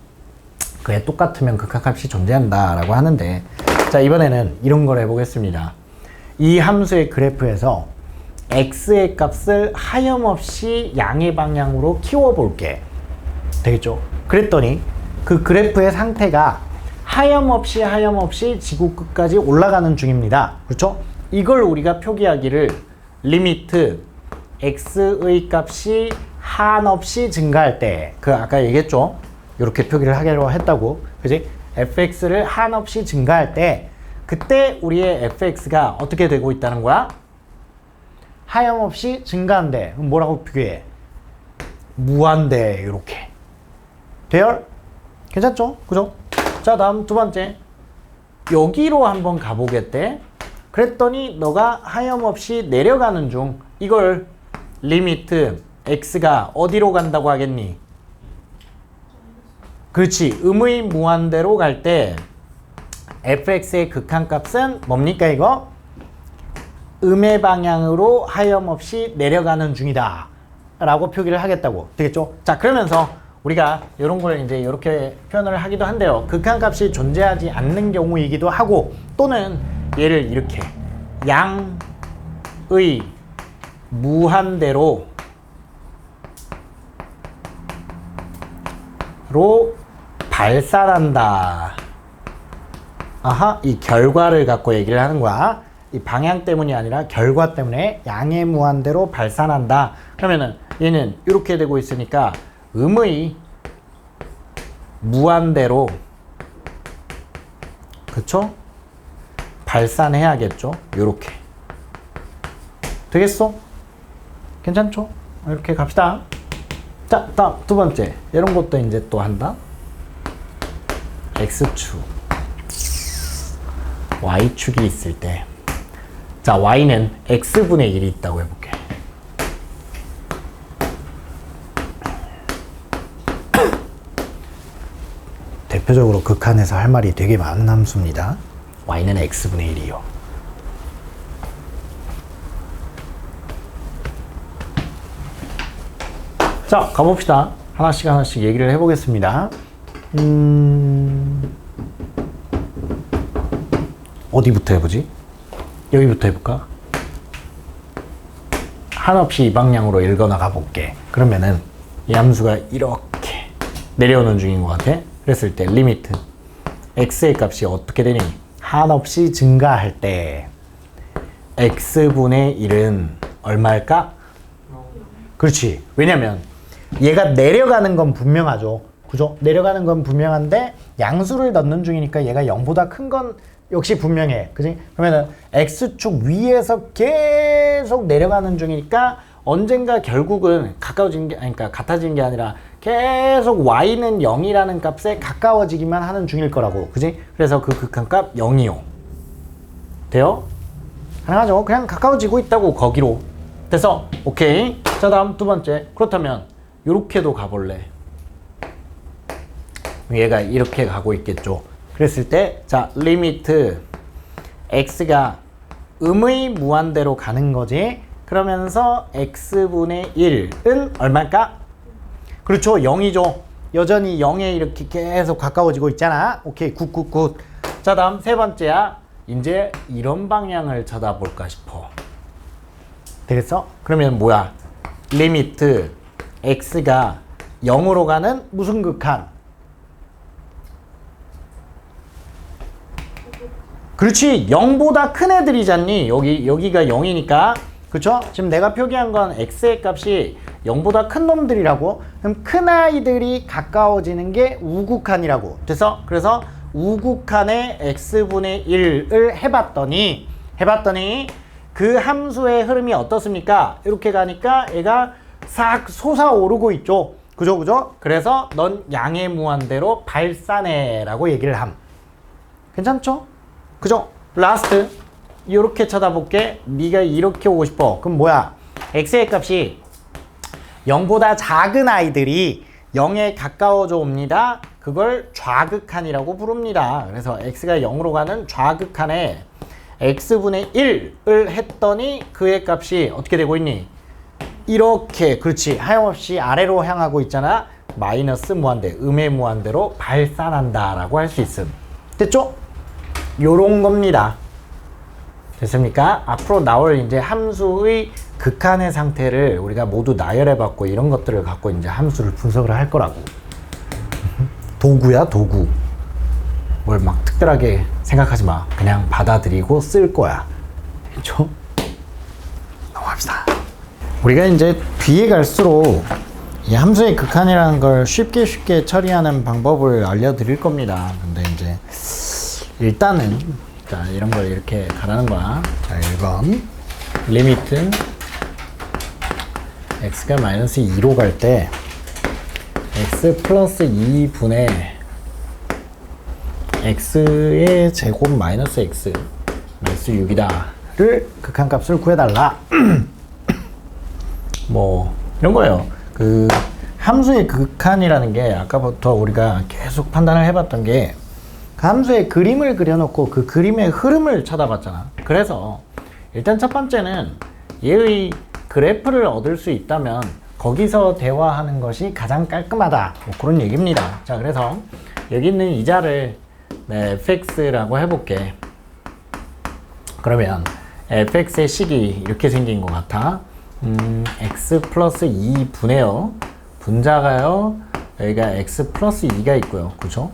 그게 똑같으면 극한값이 존재한다 라고 하는데, 자, 이번에는 이런 걸 해보겠습니다. 이 함수의 그래프에서 x의 값을 하염없이 양의 방향으로 키워볼게. 되겠죠? 그랬더니 그 그래프의 상태가 하염없이 지구 끝까지 올라가는 중입니다. 그렇죠? 이걸 우리가 표기하기를 리미트 x의 값이 한없이 증가할 때, 그 아까 얘기했죠? 이렇게 표기를 하기로 했다고. 그지? fx를 한없이 증가할 때 그때 우리의 fx가 어떻게 되고 있다는 거야? 하염없이 증가한대. 그럼 뭐라고 표기해? 무한대. 이렇게. 돼요? 괜찮죠? 그죠? 자, 다음 두 번째. 여기로 한번 가보겠대. 그랬더니 너가 하염없이 내려가는 중. 이걸 리미트 x가 어디로 간다고 하겠니? 그렇지. 음의 무한대로 갈 때 fx의 극한값은 뭡니까 이거? 음의 방향으로 하염없이 내려가는 중이다 라고 표기를 하겠다고. 되겠죠? 자, 그러면서 우리가 이런 걸 이제 이렇게 표현을 하기도 한데요. 극한값이 존재하지 않는 경우이기도 하고, 또는 얘를 이렇게 양의 무한대로 발산한다. 아하, 이 결과를 갖고 얘기를 하는 거야. 이 방향 때문이 아니라 결과 때문에 양의 무한대로 발산한다. 그러면은 얘는 이렇게 되고 있으니까 음의 무한대로 그쵸? 발산해야겠죠? 요렇게 되겠어? 괜찮죠? 이렇게 갑시다. 자, 다음 두 번째 이런 것도 이제 또 한다. X축 Y축이 있을 때 자, Y는 X분의 1이 있다고 해볼게. 대표적으로 극한에서 할 말이 되게 많은 함수입니다. Y는 X분의 1이요. 자, 가봅시다. 하나씩 하나씩 얘기를 해보겠습니다. 어디부터 해보지? 여기부터 해볼까? 한없이 이 방향으로 읽어나가 볼게. 그러면은 이 함수가 이렇게 내려오는 중인 것 같아. 그랬을 때 리미트 x의 값이 어떻게 되니? 한없이 증가할 때 x분의 1은 얼마일까? 그렇지. 왜냐면 얘가 내려가는 건 분명하죠. 그죠? 내려가는 건 분명한데 양수를 넣는 중이니까 얘가 0보다 큰 건 역시 분명해. 그지? 그러면은 x축 위에서 계속 내려가는 중이니까 언젠가 결국은 가까워지는 게, 아니, 그러니까 같아지는 게 아니라 계속 y는 0이라는 값에 가까워지기만 하는 중일 거라고. 그지? 그래서 그 극한값 0이요. 돼요? 가능하죠? 그냥 가까워지고 있다고, 거기로. 돼서 오케이. 자, 다음 두 번째. 그렇다면 요렇게도 가볼래. 얘가 이렇게 가고 있겠죠. 그랬을 때, 자, 리미트 x가 음의 무한대로 가는 거지. 그러면서 x분의 1은 얼마일까? 그렇죠. 0이죠. 여전히 0에 이렇게 계속 가까워지고 있잖아. 오케이. 굿. 자, 다음 세 번째야. 이제 이런 방향을 쳐다볼까 싶어. 되겠어? 그러면 뭐야? 리미트 x가 0으로 가는 무슨 극한? 그렇지. 0보다 큰 애들이잖니. 여기가 0이니까. 그쵸? 지금 내가 표기한 건 x의 값이 0보다 큰 놈들이라고. 그럼 큰 아이들이 가까워지는 게 우극한이라고. 그래서 우극한의 x분의 1을 해봤더니 그 함수의 흐름이 어떻습니까? 이렇게 가니까 얘가 싹 솟아오르고 있죠. 그죠? 그래서 넌 양의 무한대로 발산해 라고 얘기를 함. 괜찮죠? 그죠? 라스트. 이렇게 쳐다볼게. 네가 이렇게 오고 싶어. 그럼 뭐야? x의 값이 0보다 작은 아이들이 0에 가까워져 옵니다. 그걸 좌극한이라고 부릅니다. 그래서 x가 0으로 가는 좌극한에 x분의 1을 했더니 그의 값이 어떻게 되고 있니? 이렇게. 그렇지. 하염없이 아래로 향하고 있잖아. 마이너스 무한대, 음의 무한대로 발산한다 라고 할 수 있음. 됐죠? 요런 겁니다. 됐습니까? 앞으로 나올 이제 함수의 극한의 상태를 우리가 모두 나열해봤고 이런 것들을 갖고 이제 함수를 분석을 할 거라고. 도구야, 도구. 뭘 막 특별하게 생각하지 마. 그냥 받아들이고 쓸 거야. 그렇죠? 넘어갑시다. 우리가 이제 뒤에 갈수록 이 함수의 극한이라는 걸 쉽게 처리하는 방법을 알려드릴 겁니다. 근데 이제 일단은 자, 이런 걸 이렇게 가라는 거야. 자, 1번 리미트 x가 마이너스 2로 갈 때 x 플러스 2분의 x의 제곱 마이너스 x 마이너스 6이다 를 극한값을 구해달라. 뭐 이런 거예요. 그 함수의 극한이라는 게 아까부터 우리가 계속 판단을 해봤던 게 함수의 그림을 그려놓고 그 그림의 흐름을 쳐다봤잖아. 그래서 일단 첫 번째는 얘의 그래프를 얻을 수 있다면 거기서 대화하는 것이 가장 깔끔하다. 뭐 그런 얘기입니다. 자, 그래서 여기 있는 이 자를 fx라고 해볼게. 그러면 fx의 식이 이렇게 생긴 것 같아. x 플러스 2분의요. 분자가요. 여기가 x 플러스 2가 있고요. 그죠?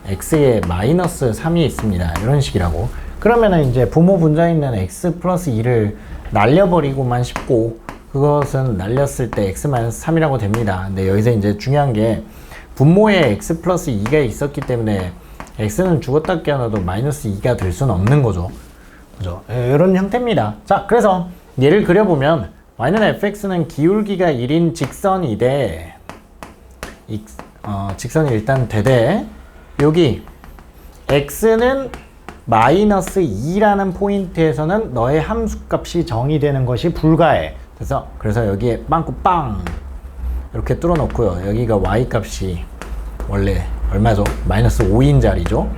x에 마이너스 3이 있습니다. 이런 식이라고. 그러면은 이제 부모 분자에 있는 x 플러스 2를 날려버리고만 싶고 그것은 날렸을 때 x 마이너스 3이라고 됩니다. 근데 여기서 이제 중요한 게 분모에 x 플러스 2가 있었기 때문에 x는 죽었다 깨어나도 마이너스 2가 될 수는 없는 거죠. 그죠? 이런 형태입니다. 자, 그래서 얘를 그려보면 y는 fx는 기울기가 1인 직선이되 직선이 일단 되되 여기 x는 마이너스 2라는 포인트에서는 너의 함수값이 정의되는 것이 불가해. 그래서 여기에 빵꾸빵 이렇게 뚫어 놓고요. 여기가 y값이 원래 얼마죠? 마이너스 5인 자리죠.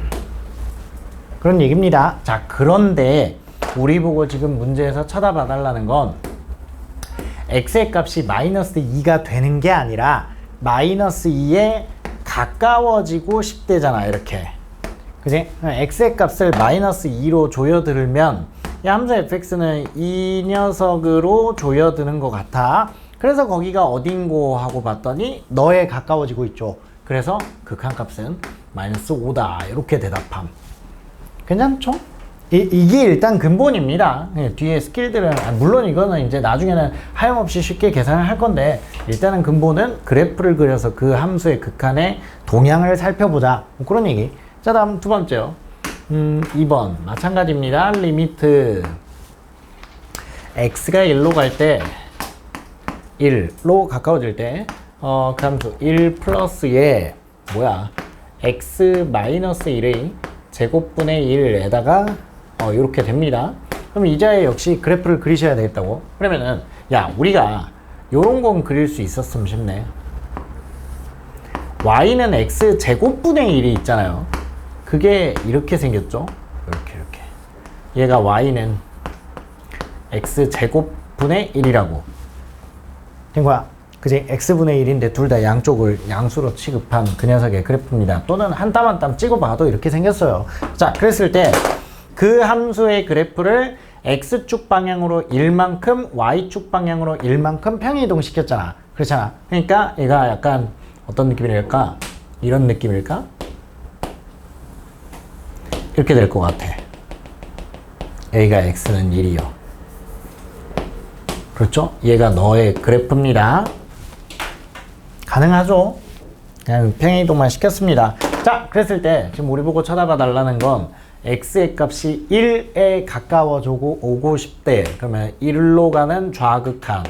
그런 얘기입니다. 자, 그런데 우리 보고 지금 문제에서 쳐다봐 달라는 건 x의 값이 마이너스 2가 되는 게 아니라 마이너스 2에 가까워지고 싶대잖아. 이렇게. 그지? x의 값을 마이너스 2로 조여들면 이 함수 fx는 이 녀석으로 조여드는 것 같아. 그래서 거기가 어딘고 하고 봤더니 너에 가까워지고 있죠. 그래서 극한값은 마이너스 5다. 이렇게 대답함. 괜찮죠? 이게 일단 근본입니다. 뒤에 스킬들은 물론 이거는 이제 나중에는 하염없이 쉽게 계산을 할 건데 일단은 근본은 그래프를 그려서 그 함수의 극한의 동향을 살펴보자. 뭐 그런 얘기. 자, 다음 두 번째요. 2번 마찬가지입니다. 리미트 x가 1로 갈 때 1로 가까워질 때 그 함수 1 플러스에 x 마이너스 1의 제곱분의 1에다가 이렇게 됩니다. 그럼 이 자에 역시 그래프를 그리셔야 되겠다고. 그러면은 우리가 요런 건 그릴 수 있었으면 쉽네. y는 x 제곱분의 1이 있잖아요. 그게 이렇게 생겼죠. 이렇게 얘가 y는 x 제곱분의 1이라고 된 거야. 그지? x분의 1인데 둘 다 양쪽을 양수로 취급한 그 녀석의 그래프입니다. 또는 한 땀 한 땀 찍어봐도 이렇게 생겼어요. 자, 그랬을 때 그 함수의 그래프를 x축 방향으로 1만큼 y축 방향으로 1만큼 평행이동 시켰잖아. 그렇잖아. 그러니까 얘가 약간 어떤 느낌일까? 이런 느낌일까? 이렇게 될 것 같아. A가 X는 1이요. 그렇죠? 얘가 너의 그래프입니다. 가능하죠? 그냥 평행이동만 시켰습니다. 자, 그랬을 때 지금 우리 보고 쳐다봐 달라는 건 X의 값이 1에 가까워져 오고 싶대. 그러면 1로 가는 좌극한,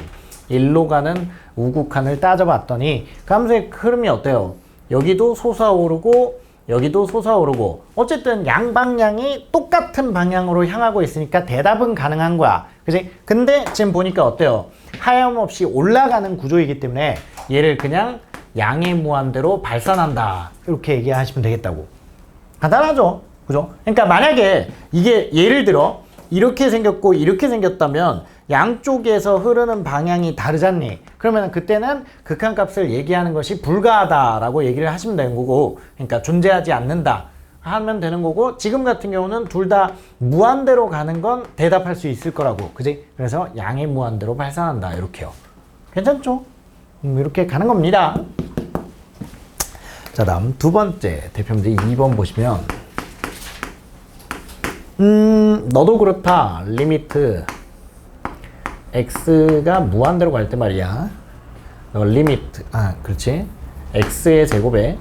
1로 가는 우극한을 따져봤더니 그 함수의 흐름이 어때요? 여기도 솟아오르고 여기도 솟아오르고 어쨌든 양방향이 똑같은 방향으로 향하고 있으니까 대답은 가능한 거야. 그치? 근데 지금 보니까 어때요? 하염없이 올라가는 구조이기 때문에 얘를 그냥 양의 무한대로 발산한다. 이렇게 얘기하시면 되겠다고. 간단하죠? 그죠? 그러니까 만약에 이게 예를 들어 이렇게 생겼고 이렇게 생겼다면 양쪽에서 흐르는 방향이 다르잖니. 그러면 그때는 극한값을 얘기하는 것이 불가하다라고 얘기를 하시면 되는 거고, 그러니까 존재하지 않는다 하면 되는 거고, 지금 같은 경우는 둘 다 무한대로 가는 건 대답할 수 있을 거라고. 그지? 그래서 양의 무한대로 발산한다. 이렇게요. 괜찮죠? 이렇게 가는 겁니다. 자, 다음 두 번째 대표 문제 2번 보시면 너도 그렇다. 리미트 x가 무한대로 갈 때 말이야. 너 리미트 그렇지. x의 제곱에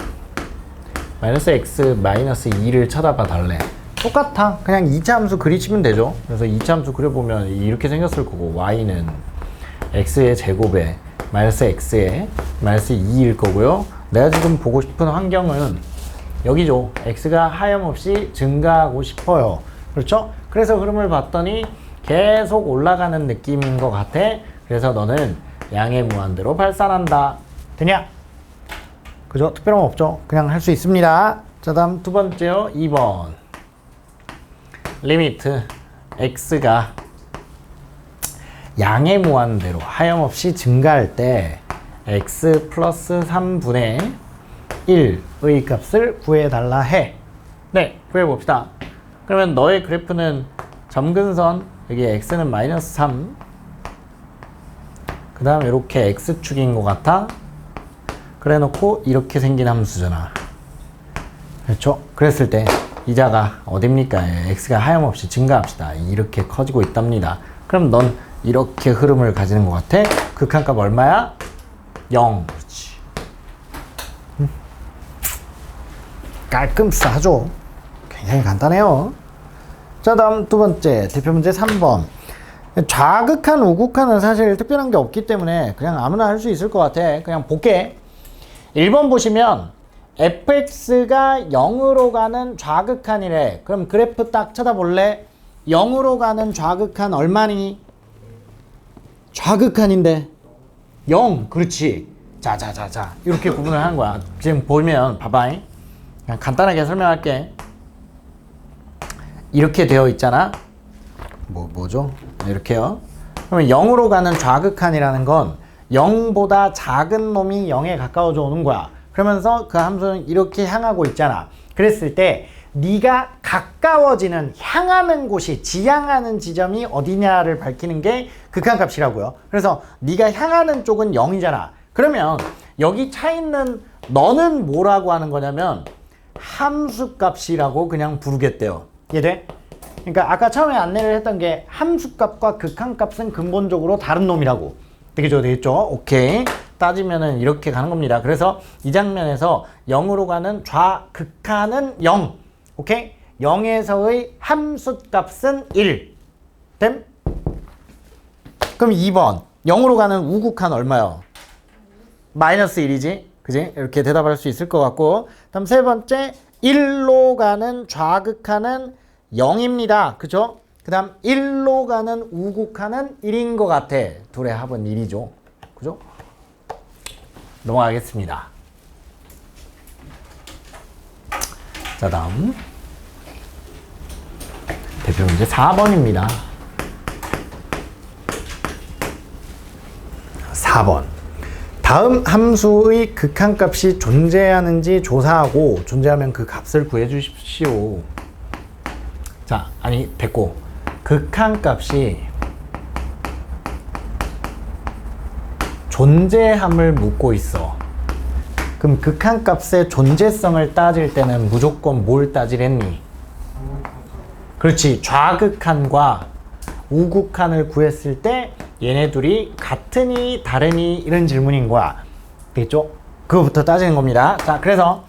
마이너스 x 마이너스 2를 쳐다봐 달래. 똑같아. 그냥 2차 함수 그리시면 되죠. 그래서 2차 함수 그려보면 이렇게 생겼을 거고, y는 x의 제곱에 마이너스 x에 마이너스 2일 거고요. 내가 지금 보고 싶은 환경은 여기죠. x가 하염없이 증가하고 싶어요. 그렇죠? 그래서 흐름을 봤더니 계속 올라가는 느낌인 것 같아. 그래서 너는 양의 무한대로 발산한다. 되냐? 그죠? 특별한 거 없죠? 그냥 할 수 있습니다. 자, 다음 두 번째요. 2번. 리미트 x가 양의 무한대로 하염없이 증가할 때 x 플러스 3분의 1의 값을 구해달라 해. 네, 구해봅시다. 그러면 너의 그래프는 점근선, 여기 x는 마이너스 3, 그 다음 이렇게 x축인 것 같아. 그래 놓고 이렇게 생긴 함수잖아. 그렇죠? 그랬을 때 이자가 어딥니까? x가 하염없이 증가합시다. 이렇게 커지고 있답니다. 그럼 넌 이렇게 흐름을 가지는 것 같아. 극한값 얼마야? 0. 그렇지. 깔끔싸죠. 굉장히 간단해요. 자, 다음 두 번째 대표 문제 3번. 좌극한, 우극한은 사실 특별한 게 없기 때문에 그냥 아무나 할 수 있을 것 같아. 그냥 볼게. 1번 보시면 fx가 0으로 가는 좌극한이래. 그럼 그래프 딱 쳐다볼래? 0으로 가는 좌극한 얼마니? 좌극한인데 0. 그렇지. 자 이렇게 구분을 하는 거야. 지금 보면 봐봐. 그냥 간단하게 설명할게. 이렇게 되어 있잖아. 뭐죠? 이렇게요. 그러면 0으로 가는 좌극한이라는 건 0보다 작은 놈이 0에 가까워져 오는 거야. 그러면서 그 함수는 이렇게 향하고 있잖아. 그랬을 때 네가 가까워지는, 향하는 곳이, 지향하는 지점이 어디냐를 밝히는 게 극한값이라고요. 그래서 네가 향하는 쪽은 0이잖아. 그러면 여기 차 있는 너는 뭐라고 하는 거냐면 함수값이라고 그냥 부르겠대요. 이해돼? 그러니까 아까 처음에 안내를 했던 게 함수값과 극한값은 근본적으로 다른 놈이라고. 되겠죠? 오케이. 따지면은 이렇게 가는 겁니다. 그래서 이 장면에서 0으로 가는 좌극한은 0. 오케이? 0에서의 함수값은 1. 됨? 그럼 2번. 0으로 가는 우극한 얼마요? 마이너스 1이지? 그지? 이렇게 대답할 수 있을 것 같고. 다음 세 번째. 1로 가는 좌극한은 0입니다. 그죠? 그 다음 1로 가는 우극한은 1인 것 같아. 둘의 합은 1이죠. 그죠? 넘어가겠습니다. 자, 다음 대표 문제 4번입니다. 4번. 다음 함수의 극한값이 존재하는지 조사하고 존재하면 그 값을 구해 주십시오. 자, 아니 됐고, 극한값이 존재함을 묻고 있어. 그럼 극한값의 존재성을 따질 때는 무조건 뭘 따지랬니? 그렇지. 좌극한과 우극한을 구했을 때 얘네 둘이 같으니 다르니 이런 질문인 거야. 되겠죠? 그거부터 따지는 겁니다. 자, 그래서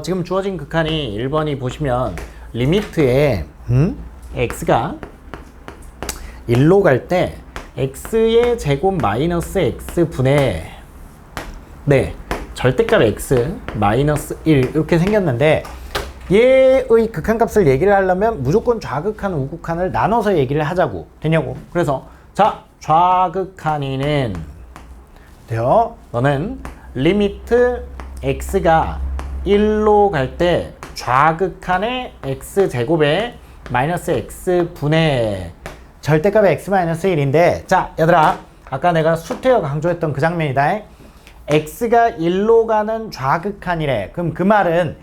지금 주어진 극한이 1번이 보시면 리미트에 x가 1로 갈 때 x의 제곱 마이너스 x분의 절대값 x 마이너스 1 이렇게 생겼는데, 얘의 극한값을 얘기를 하려면 무조건 좌극한, 우극한을 나눠서 얘기를 하자고. 되냐고. 그래서 자, 좌극한이는 돼요. 너는 리미트 x가 1로 갈 때 좌극한의 x제곱에 마이너스 x분의 절대값의 x 마이너스 1인데, 자, 얘들아, 아까 내가 수태어 강조했던 그 장면이다. x가 1로 가는 좌극한이래. 그럼 그 말은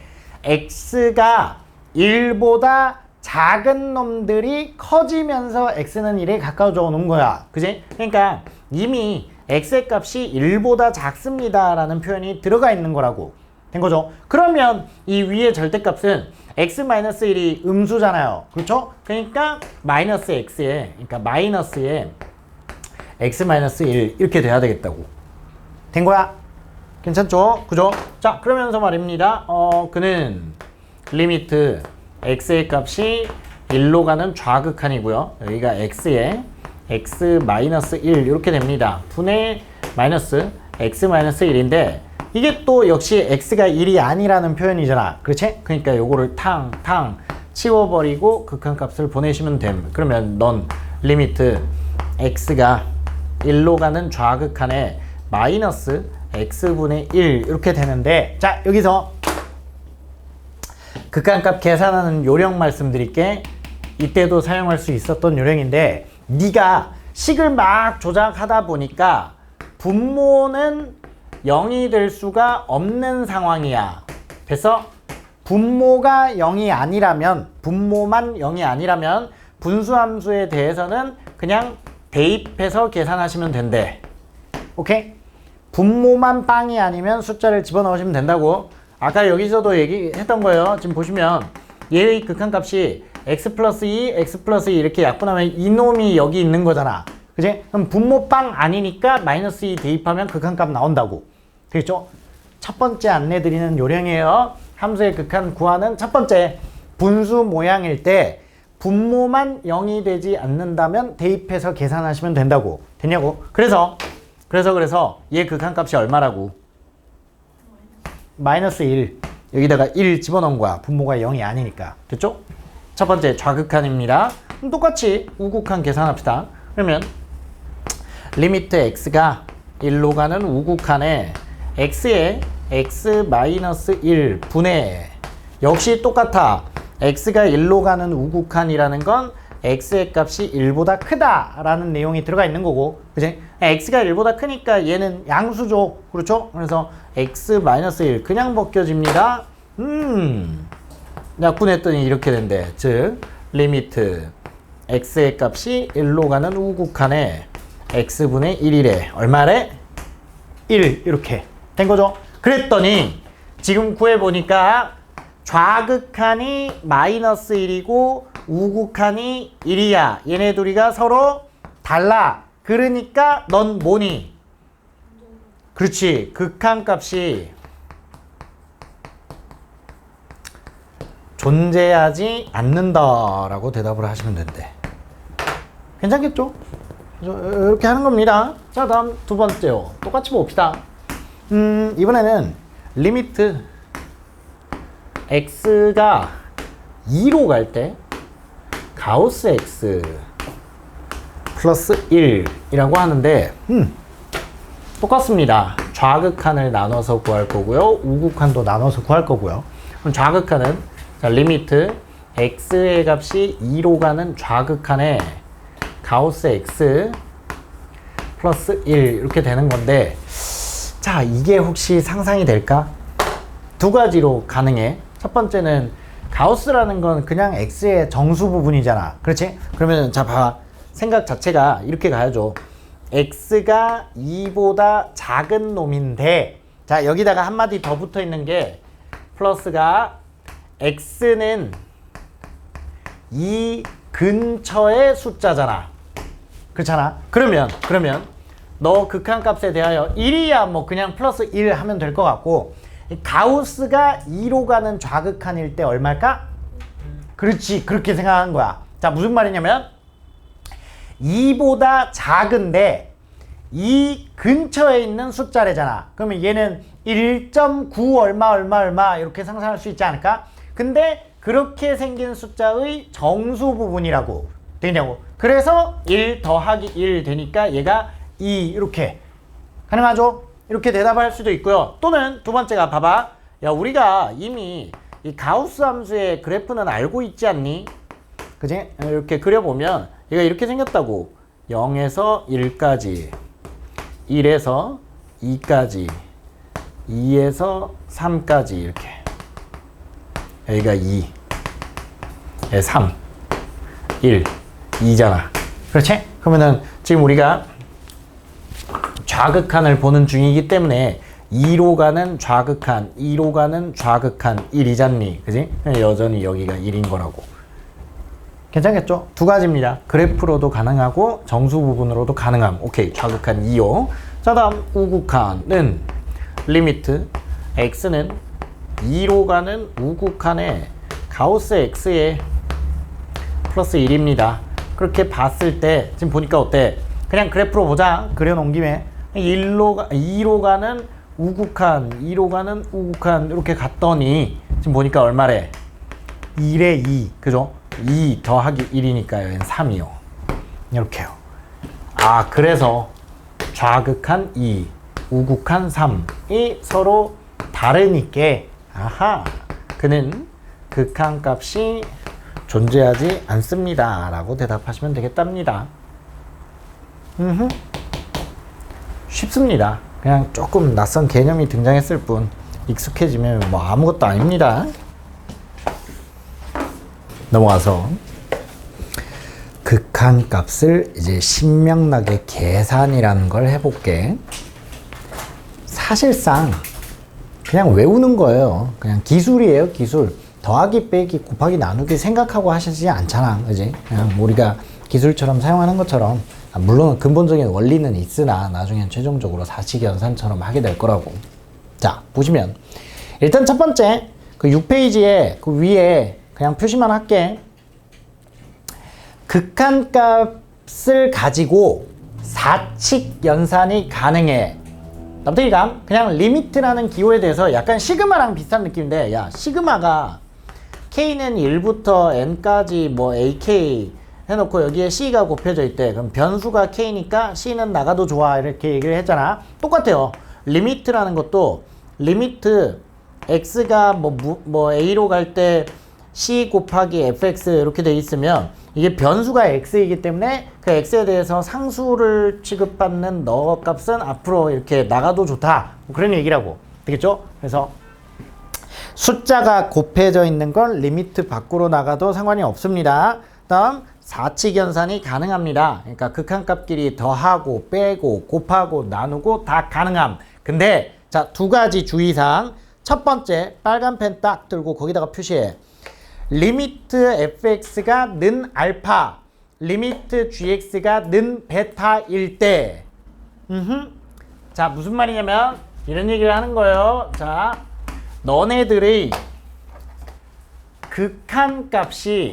x가 1보다 작은 놈들이 커지면서 x는 1에 가까워져 오는 거야. 그지? 그러니까 이미 x의 값이 1보다 작습니다 라는 표현이 들어가 있는 거라고. 된 거죠? 그러면 이 위의 절대값은 x-1이 음수잖아요. 그렇죠? 그러니까 마이너스 x에, 그러니까 마이너스에 x-1 이렇게 돼야 되겠다고. 된 거야? 괜찮죠? 그죠? 자, 그러면서 말입니다. 그는 리미트 x의 값이 1로 가는 좌극한이고요. 여기가 x에 x-1 이렇게 됩니다. 분의 마이너스 x-1인데 이게 또 역시 x가 1이 아니라는 표현이잖아. 그렇지? 그러니까 요거를 탕 치워버리고 극한값을 보내시면 됨. 그러면 넌 리미트 x가 1로 가는 좌극한에 마이너스 x분의 1 이렇게 되는데, 자, 여기서 극한값 계산하는 요령 말씀드릴게. 이때도 사용할 수 있었던 요령인데, 네가 식을 막 조작하다 보니까 분모는 0이 될 수가 없는 상황이야. 됐어? 분모가 0이 아니라면, 분모만 0이 아니라면 분수함수에 대해서는 그냥 대입해서 계산하시면 된대. 오케이? 분모만 빵이 아니면 숫자를 집어넣으시면 된다고. 아까 여기서도 얘기했던 거예요. 지금 보시면 얘의 극한값이 x 플러스 2, x 플러스 2 이렇게 약분하면 이놈이 여기 있는 거잖아. 그치? 그럼 분모빵 아니니까 마이너스 2 대입하면 극한값 나온다고. 되겠죠? 첫 번째 안내드리는 요령이에요. 함수의 극한 구하는 첫 번째, 분수 모양일 때 분모만 0이 되지 않는다면 대입해서 계산하시면 된다고. 됐냐고? 그래서 얘 극한값이 얼마라고? 마이너스 1. 여기다가 1 집어넣은 거야. 분모가 0이 아니니까. 됐죠? 첫 번째 좌극한입니다. 똑같이 우극한 계산합시다. 그러면 리미트 x가 1로 가는 우극한에 x에 x-1 분의 역시 똑같아. x가 1로 가는 우극한이라는 건 x의 값이 1보다 크다라는 내용이 들어가 있는 거고, 그치? x가 1보다 크니까 얘는 양수죠. 그렇죠? 그래서 x-1 그냥 벗겨집니다. 약분했더니 이렇게 된대. 즉 리미트 x의 값이 1로 가는 우극한에 x분의 1이래. 얼마래? 1 이렇게 된 거죠. 그랬더니 지금 구해보니까 좌극한이 마이너스 1이고 우극한이 1이야. 얘네 둘이가 서로 달라. 그러니까 넌 뭐니? 그렇지. 극한값이 존재하지 않는다라고 대답을 하시면 된대. 괜찮겠죠? 이렇게 하는 겁니다. 자, 다음 두 번째요. 똑같이 봅시다. 이번에는 리미트 x가 2로 갈 때 가우스 x 플러스 1이라고 하는데 똑같습니다. 좌극한을 나눠서 구할 거고요. 우극한도 나눠서 구할 거고요. 그럼 좌극한은 자, 리미트 x의 값이 2로 가는 좌극한에 가우스 x 플러스 1 이렇게 되는 건데, 자, 이게 혹시 상상이 될까? 두 가지로 가능해. 첫 번째는 가우스라는 건 그냥 x의 정수 부분이잖아. 그렇지? 그러면 자, 봐봐. 생각 자체가 이렇게 가야죠. x가 2보다 작은 놈인데, 자, 여기다가 한마디 더 붙어 있는 게 플러스가 x는 이 근처의 숫자잖아. 그렇잖아. 그러면 너 극한값에 대하여 1이야 뭐 그냥 플러스 1 하면 될 것 같고, 가우스가 2로 가는 좌극한일 때 얼마일까? 그렇지. 그렇게 생각한 거야. 자, 무슨 말이냐면 2보다 작은데 이 근처에 있는 숫자래잖아. 그러면 얘는 1.9 얼마 이렇게 상상할 수 있지 않을까? 근데 그렇게 생긴 숫자의 정수 부분이라고 되냐고. 그래서 1 더하기 1 되니까 얘가 2 이렇게 가능하죠? 이렇게 대답할 수도 있고요. 또는 두 번째가 봐봐. 야, 우리가 이미 이 가우스 함수의 그래프는 알고 있지 않니? 그지? 이렇게 그려보면 얘가 이렇게 생겼다고. 0에서 1까지, 1에서 2까지, 2에서 3까지 이렇게. 여기가 2, 3, 1, 2잖아. 그렇지? 그러면은 지금 우리가 좌극한을 보는 중이기 때문에 2로 가는 좌극한, 2로 가는 좌극한 1이잖니. 그지? 여전히 여기가 1인 거라고. 괜찮겠죠? 두 가지입니다. 그래프로도 가능하고 정수 부분으로도 가능함. 오케이. 좌극한 2요. 자, 다음 우극한은 리미트 x는 2로 가는 우극한에 가우스 x에 플러스 1입니다. 그렇게 봤을 때 지금 보니까 어때? 그냥 그래프로 보자. 그려놓은 김에 2로 가는 우극한, 2로 가는 우극한 이렇게 갔더니 지금 보니까 얼마래? 1에 2. 그죠? 2 더하기 1이니까요. 3이요. 이렇게요. 아, 그래서 좌극한 2, 우극한 3이 서로 다르니까 아하, 그는 극한값이 존재하지 않습니다 라고 대답하시면 되겠답니다. 쉽습니다. 그냥 조금 낯선 개념이 등장했을 뿐 익숙해지면 뭐 아무것도 아닙니다. 넘어가서 극한값을 이제 신명나게 계산이라는 걸 해볼게. 사실상 그냥 외우는 거예요. 그냥 기술이에요, 기술. 더하기, 빼기, 곱하기, 나누기 생각하고 하시지 않잖아. 그지? 그냥 우리가 기술처럼 사용하는 것처럼, 물론 근본적인 원리는 있으나 나중엔 최종적으로 사칙연산처럼 하게 될 거라고. 자, 보시면 일단 첫 번째 그 6페이지에 그 위에 그냥 표시만 할게. 극한값을 가지고 4칙 연산이 가능해. 납득이감? 그냥 리미트라는 기호에 대해서 약간 시그마랑 비슷한 느낌인데, 야, 시그마가 K는 1부터 N까지 뭐 AK 해놓고 여기에 C가 곱해져 있대. 그럼 변수가 K니까 C는 나가도 좋아. 이렇게 얘기를 했잖아. 똑같아요. 리미트라는 것도 리미트 X가 뭐 A로 갈 때 C 곱하기 fx 이렇게 돼 있으면 이게 변수가 x이기 때문에 그 x에 대해서 상수를 취급받는 너 값은 앞으로 이렇게 나가도 좋다. 뭐 그런 얘기라고. 되겠죠? 그래서 숫자가 곱해져 있는 건 리미트 밖으로 나가도 상관이 없습니다. 다음 4칙 연산이 가능합니다. 그러니까 극한값끼리 더하고 빼고 곱하고 나누고 다 가능함. 근데 자, 두 가지 주의사항. 첫 번째 빨간 펜 딱 들고 거기다가 표시해. 리미트 fx가 는 알파, 리미트 gx가 는 베타일 때. 자, 무슨 말이냐면 이런 얘기를 하는 거예요. 자, 너네들의 극한값이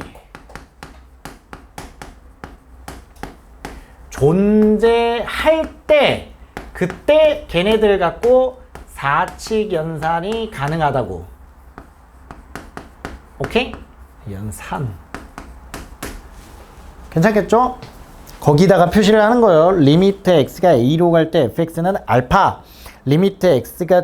존재할 때 그때 걔네들 갖고 4칙 연산이 가능하다고. 오케이? 연산. 괜찮겠죠? 거기다가 표시를 하는 거예요. 리미트 x가 a로 갈 때 fx는 알파, 리미트 x가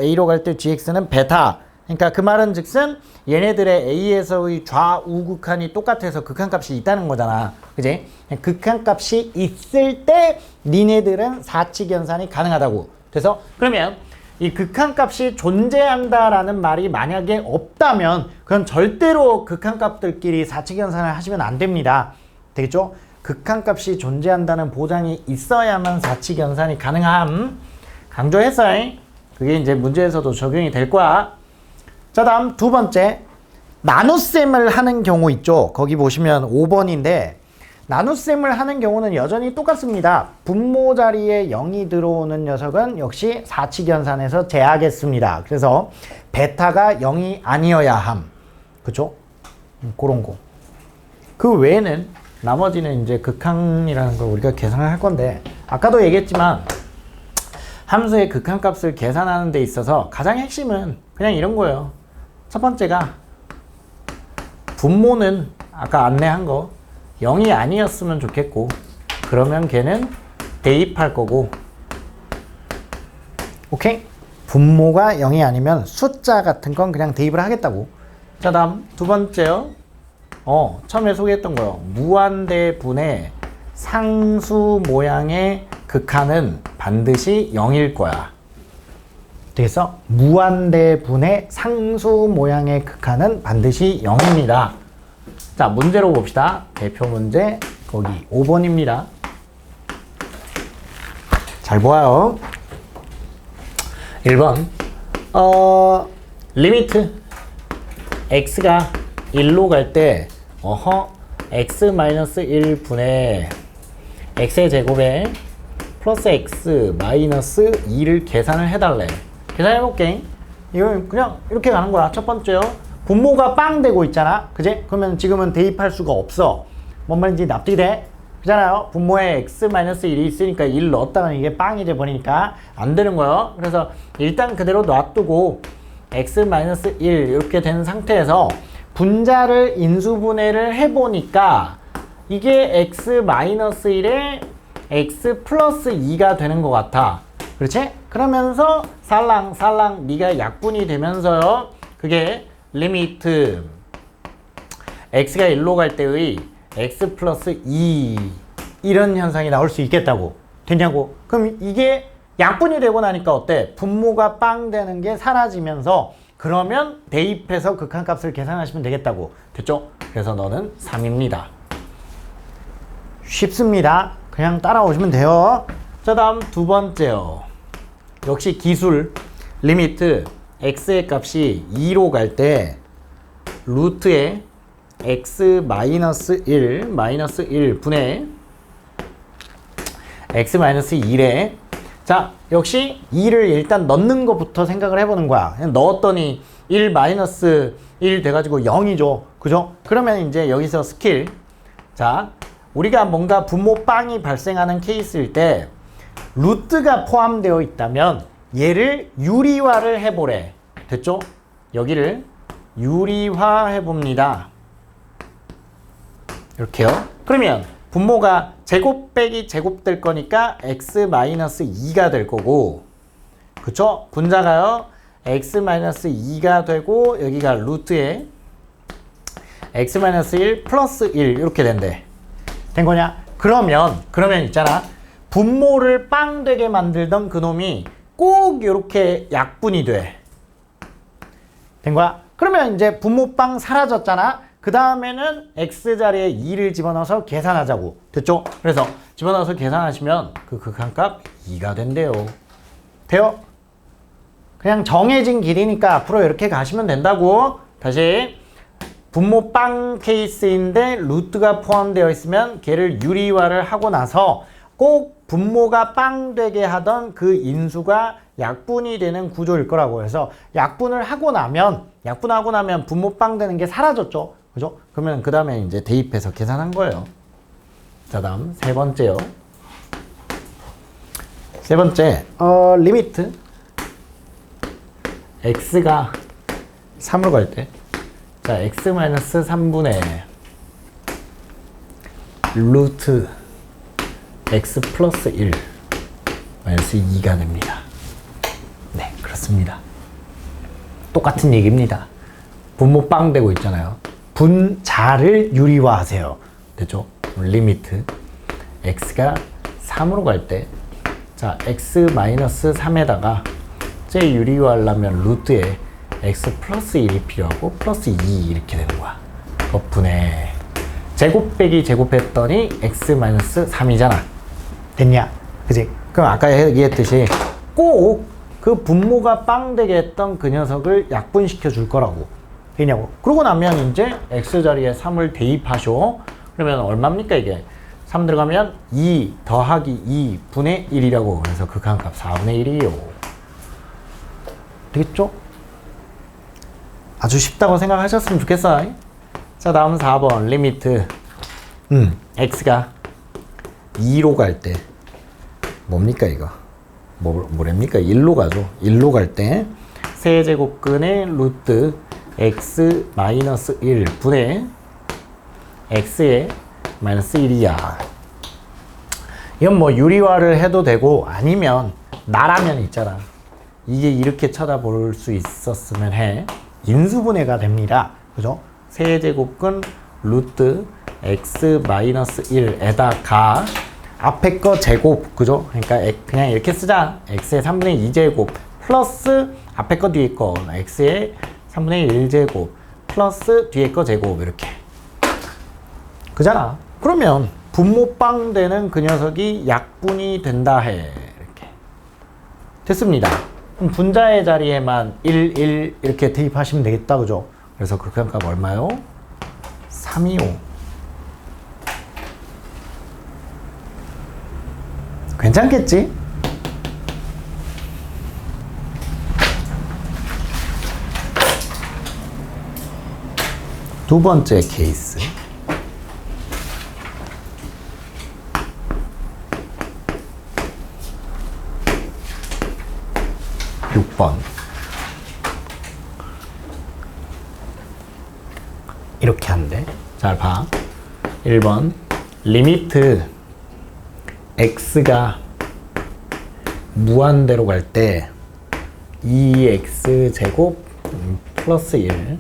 a로 갈 때 gx는 베타. 그러니까 그 말은 즉슨 얘네들의 a에서의 좌우 극한이 똑같아서 극한값이 있다는 거잖아. 그지? 극한값이 있을 때 니네들은 4칙 연산이 가능하다고. 그래서 그러면 이 극한값이 존재한다라는 말이 만약에 없다면 그건 절대로 극한값들끼리 4칙 연산을 하시면 안 됩니다. 되겠죠? 극한값이 존재한다는 보장이 있어야만 4칙 연산이 가능함. 강조했어요. 그게 이제 문제에서도 적용이 될 거야. 자, 다음 두 번째. 나눗셈을 하는 경우 있죠. 거기 보시면 5번인데 나눗셈을 하는 경우는 여전히 똑같습니다. 분모 자리에 0이 들어오는 녀석은 역시 4칙 연산에서 제하겠습니다. 그래서 베타가 0이 아니어야 함. 그쵸? 그런 거. 그 외에는 나머지는 이제 극한이라는 걸 우리가 계산을 할 건데 아까도 얘기했지만 함수의 극한값을 계산하는 데 있어서 가장 핵심은 그냥 이런 거예요. 첫 번째가 분모는 아까 안내한 거 0이 아니었으면 좋겠고 그러면 걔는 대입할 거고 오케이? 분모가 0이 아니면 숫자 같은 건 그냥 대입을 하겠다고. 자, 다음 두 번째요. 처음에 소개했던 거요. 무한대분의 상수 모양의 극한은 반드시 0일 거야. 되겠어? 무한대분의 상수 모양의 극한은 반드시 0입니다. 자, 문제로 봅시다. 대표 문제 거기 5번입니다. 잘 보아요. 1번 리미트 x가 1로 갈 때 x-1 분의 x의 제곱에 플러스 x 마이너스 2를 계산을 해달래. 계산해볼게. 이거 그냥 이렇게 가는 거야. 첫 번째요. 분모가 빵 되고 있잖아. 그지? 그러면 지금은 대입할 수가 없어. 뭔 말인지 납득이 돼? 그잖아요. 분모에 x-1이 있으니까 1 넣었다가 이게 빵이 돼버리니까 안 되는 거예요. 그래서 일단 그대로 놔두고 x-1 이렇게 된 상태에서 분자를 인수분해를 해보니까 이게 x-1에 x 플러스 2가 되는 것 같아. 그렇지? 그러면서 살랑살랑 네가 약분이 되면서요. 그게 리미트 x가 1로 갈 때의 x 플러스 2 이런 현상이 나올 수 있겠다고. 됐냐고? 그럼 이게 약분이 되고 나니까 어때? 분모가 빵 되는 게 사라지면서 그러면 대입해서 극한값을 계산하시면 되겠다고. 됐죠? 그래서 너는 3입니다. 쉽습니다. 그냥 따라오시면 돼요. 자, 다음 두 번째요. 역시 기술 리미트 x의 값이 2로 갈 때 루트에 x-1 마이너스 1 분의 x-1에 자, 역시 2를 일단 넣는 것부터 생각을 해보는 거야. 그냥 넣었더니 1 마이너스 1 돼가지고 0이죠. 그죠? 그러면 이제 여기서 스킬. 자, 우리가 뭔가 분모 빵이 발생하는 케이스일 때 루트가 포함되어 있다면 얘를 유리화를 해보래. 됐죠? 여기를 유리화 해봅니다. 이렇게요. 그러면 분모가 제곱 빼기 제곱 될 거니까 x-2가 될 거고, 그쵸? 분자가요 x-2가 되고 여기가 루트에 x-1 플러스 1 이렇게 된대. 된 거냐? 그러면 있잖아, 분모를 빵 되게 만들던 그놈이 꼭 이렇게 약분이 돼. 된 거야? 그러면 이제 분모 빵 사라졌잖아. 그 다음에는 x자리에 2를 집어넣어서 계산하자고. 됐죠? 그래서 집어넣어서 계산하시면 그 극한값 2가 된대요. 돼요? 그냥 정해진 길이니까 앞으로 이렇게 가시면 된다고. 다시 분모 빵 케이스인데 루트가 포함되어 있으면 걔를 유리화를 하고 나서 꼭 분모가 빵 되게 하던 그 인수가 약분이 되는 구조일 거라고 해서 약분하고 나면 분모 빵 되는 게 사라졌죠. 그죠? 그러면 그 다음에 이제 대입해서 계산한 거예요. 자, 다음 세 번째요. 세 번째, 리미트 x가 3으로 갈 때, 자, x-3분의 루트 x 플러스 1 마이너스 2가 됩니다. 네, 그렇습니다. 똑같은 얘기입니다. 분모 빵 되고 있잖아요. 분자를 유리화하세요. 됐죠? 리미트 x가 3으로 갈 때, 자, x-3에다가 제 유리화하려면 루트에 x 플러스 1이 필요하고 플러스 2 이렇게 되는 거야. 분의 제곱 빼기 제곱했더니 x-3이잖아. 됐냐? 그지? 그럼 아까 얘기했듯이 꼭 그 분모가 빵 되게 했던 그 녀석을 약분시켜 줄 거라고. 되냐고. 그러고 나면 이제 x자리에 3을 대입하쇼. 그러면 얼마입니까 이게? 3 들어가면 2 더하기 2분의 1이라고. 그래서 극한값 4분의 1이에요. 되겠죠? 아주 쉽다고 생각하셨으면 좋겠어. 자, 다음 4번 리미트 x가 2로 갈 때 뭡니까 이거? 뭐랍니까? 1로 가죠. 1로 갈 때 세제곱근의 루트 x 마이너스 1 분의 x의 마이너스 1이야. 이건 뭐 유리화를 해도 되고 아니면 나라면 있잖아. 이게 이렇게 쳐다볼 수 있었으면 해. 인수분해가 됩니다. 그죠? 세제곱근 루트 x 마이너스 1에다가 앞에 거 제곱, 그죠? 그러니까 그냥 이렇게 쓰자. x의 3분의 2제곱 플러스 앞에 거 뒤에 거 x의 3분의 1제곱 플러스 뒤에 거 제곱 이렇게. 그잖아. 그러면 분모빵 되는 그 녀석이 약분이 된다 해. 이렇게. 됐습니다. 그럼 분자의 자리에만 1, 1 이렇게 대입하시면 되겠다. 그죠? 그래서 극한값 얼마요? 325. 괜찮겠지? 두 번째 케이스. 6번. 이렇게 한대. 잘 봐. 1번. 리미트 x가 무한대로 갈 때 2x 플러스 1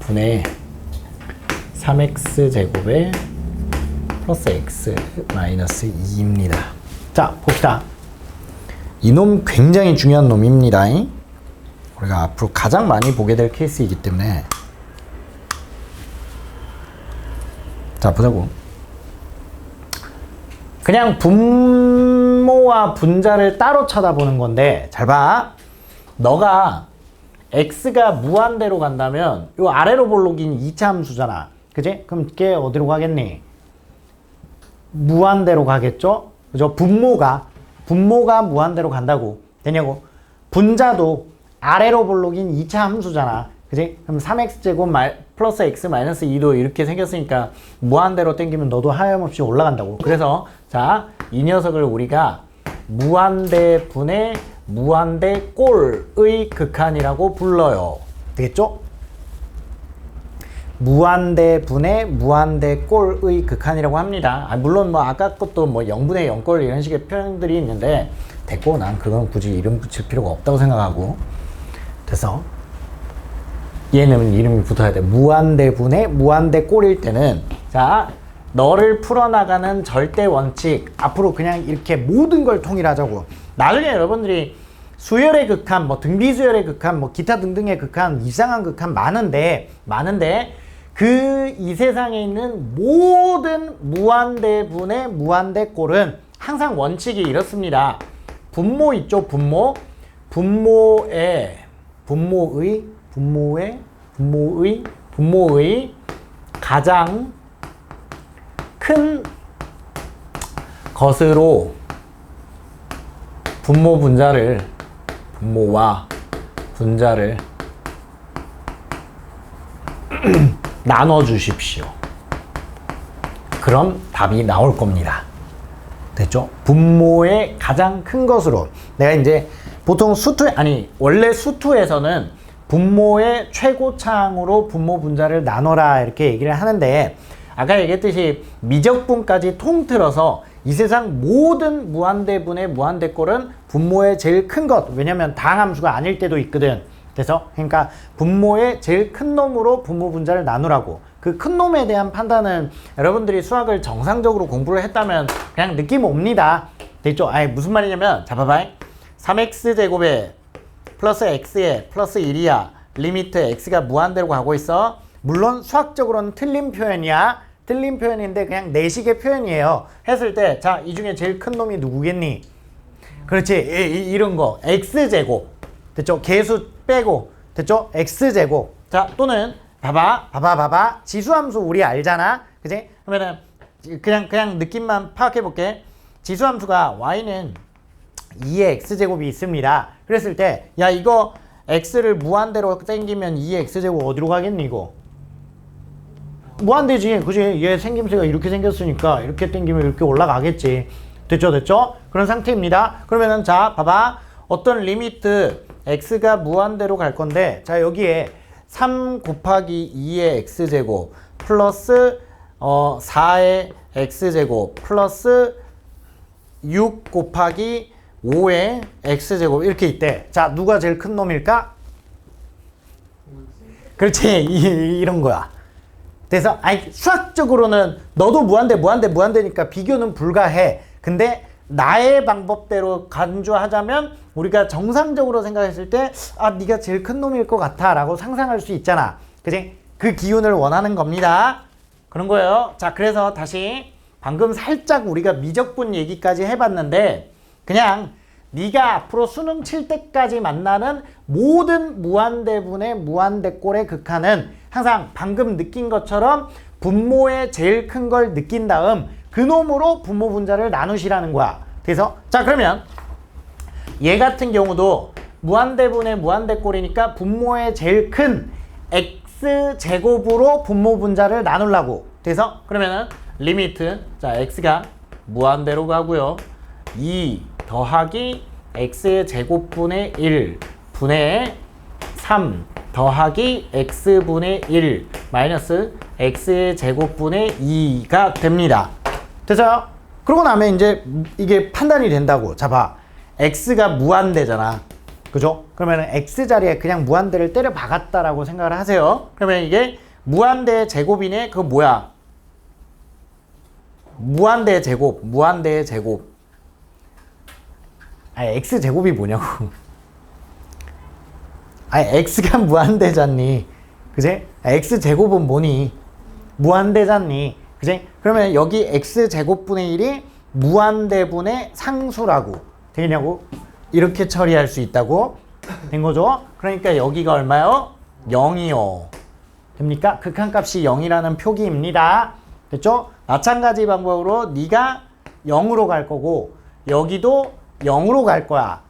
분의 3x 제곱에 플러스 x 마이너스 2입니다. 자, 봅시다. 이놈 굉장히 중요한 놈입니다. 우리가 앞으로 가장 많이 보게 될 케이스이기 때문에. 자, 보자고. 그냥 분모와 분자를 따로 쳐다보는 건데, 잘 봐. 너가 x가 무한대로 간다면 요 아래로 볼록인 2차 함수잖아. 그지? 그럼 걔 어디로 가겠니? 무한대로 가겠죠? 그죠? 분모가 무한대로 간다고. 되냐고? 분자도 아래로 볼록인 2차 함수잖아. 그지? 그럼 3x제곱 플러스 x 마이너스 2도 이렇게 생겼으니까 무한대로 당기면 너도 하염없이 올라간다고. 그래서 자, 이 녀석을 우리가 무한대 분의 무한대 꼴의 극한이라고 불러요. 되겠죠? 무한대 분의 무한대 꼴의 극한이라고 합니다. 물론 뭐 아까 것도 뭐 0분의 0꼴 이런 식의 표현들이 있는데 됐고, 난 그건 굳이 이름 붙일 필요가 없다고 생각하고. 그래서 얘는 이름이 붙어야 돼. 무한대 분의 무한대 꼴일 때는 자, 너를 풀어나가는 절대 원칙 앞으로 그냥 이렇게 모든 걸 통일하자고. 나중에 여러분들이 수열의 극한, 뭐 등비수열의 극한, 뭐 기타 등등의 극한, 이상한 극한 많은데 그 이 세상에 있는 모든 무한대분의 무한대꼴은 항상 원칙이 이렇습니다. 분모 있죠, 분모. 분모의 가장 큰 것으로 분모와 분자를 나눠 주십시오. 그럼 답이 나올 겁니다. 됐죠? 분모의 가장 큰 것으로. 내가 이제 보통 원래 수투에서는 분모의 최고차항으로 분모 분자를 나눠라 이렇게 얘기를 하는데, 아까 얘기했듯이 미적분까지 통틀어서 이 세상 모든 무한대분의 무한대꼴은 분모의 제일 큰 것, 왜냐면 다항함수가 아닐 때도 있거든. 그래서 그러니까 분모의 제일 큰 놈으로 분모 분자를 나누라고. 그 큰 놈에 대한 판단은 여러분들이 수학을 정상적으로 공부를 했다면 그냥 느낌 옵니다. 됐죠? 무슨 말이냐면, 자 봐봐. 3x제곱에 플러스 x에 플러스 1이야. 리미트 x가 무한대로 가고 있어. 물론 수학적으로는 틀린 표현이야. 틀린 표현인데 그냥 내식의 표현이에요. 했을 때, 자, 이 중에 제일 큰 놈이 누구겠니? 그렇지. 이런 거. x제곱. 됐죠? 개수 빼고. 됐죠? x제곱. 자, 또는 봐봐. 지수함수 우리 알잖아. 그지? 그러면은 그냥 느낌만 파악해 볼게. 지수함수가 y는 2의 x제곱이 있습니다. 그랬을 때, 야, 이거 x를 무한대로 땡기면 2의 x제곱 어디로 가겠니, 이거? 무한대지. 그지? 얘 생김새가 이렇게 생겼으니까 이렇게 땡기면 이렇게 올라가겠지. 됐죠? 그런 상태입니다. 그러면은 자, 봐봐. 어떤 리미트 x가 무한대로 갈 건데, 자, 여기에 3 곱하기 2의 x제곱 플러스 4의 x제곱 플러스 6 곱하기 5의 x제곱 이렇게 있대. 자, 누가 제일 큰 놈일까? 그렇지. 이런 거야. 그래서 수학적으로는 너도 무한대니까 비교는 불가해. 근데 나의 방법대로 간주하자면 우리가 정상적으로 생각했을 때, 네가 제일 큰 놈일 것 같아 라고 상상할 수 있잖아. 그지? 그 기운을 원하는 겁니다. 그런 거예요. 자, 그래서 다시 방금 살짝 우리가 미적분 얘기까지 해봤는데, 그냥 네가 앞으로 수능 칠 때까지 만나는 모든 무한대분의 무한대꼴의 극한은 항상 방금 느낀 것처럼 분모의 제일 큰 걸 느낀 다음 그 놈으로 분모 분자를 나누시라는 거야. 그래서 자, 그러면 얘 같은 경우도 무한대분의 무한대꼴이니까 분모의 제일 큰 x제곱으로 분모 분자를 나누려고. 그래서 그러면은 리미트, 자, x가 무한대로 가고요. 2 더하기 x의 제곱분의 1 분의 3 더하기 x분의 1 마이너스 x의 제곱분의 2가 됩니다. 됐어요? 그러고 나면 이제 이게 판단이 된다고. 자, 봐. x가 무한대잖아. 그죠? 그러면 x 자리에 그냥 무한대를 때려 박았다라고 생각을 하세요. 그러면 이게 무한대의 제곱이네. 그거 뭐야? 무한대의 제곱. x제곱이 뭐냐고. x가 무한대잖니. 그지? x제곱은 뭐니? 무한대잖니. 그지? 그러면 여기 x제곱분의 1이 무한대분의 상수라고. 되겠냐고? 이렇게 처리할 수 있다고 된 거죠. 그러니까 여기가 얼마요? 0이요. 됩니까? 극한값이 0이라는 표기입니다. 됐죠? 마찬가지 방법으로 네가 0으로 갈 거고 여기도 0으로 갈 거야.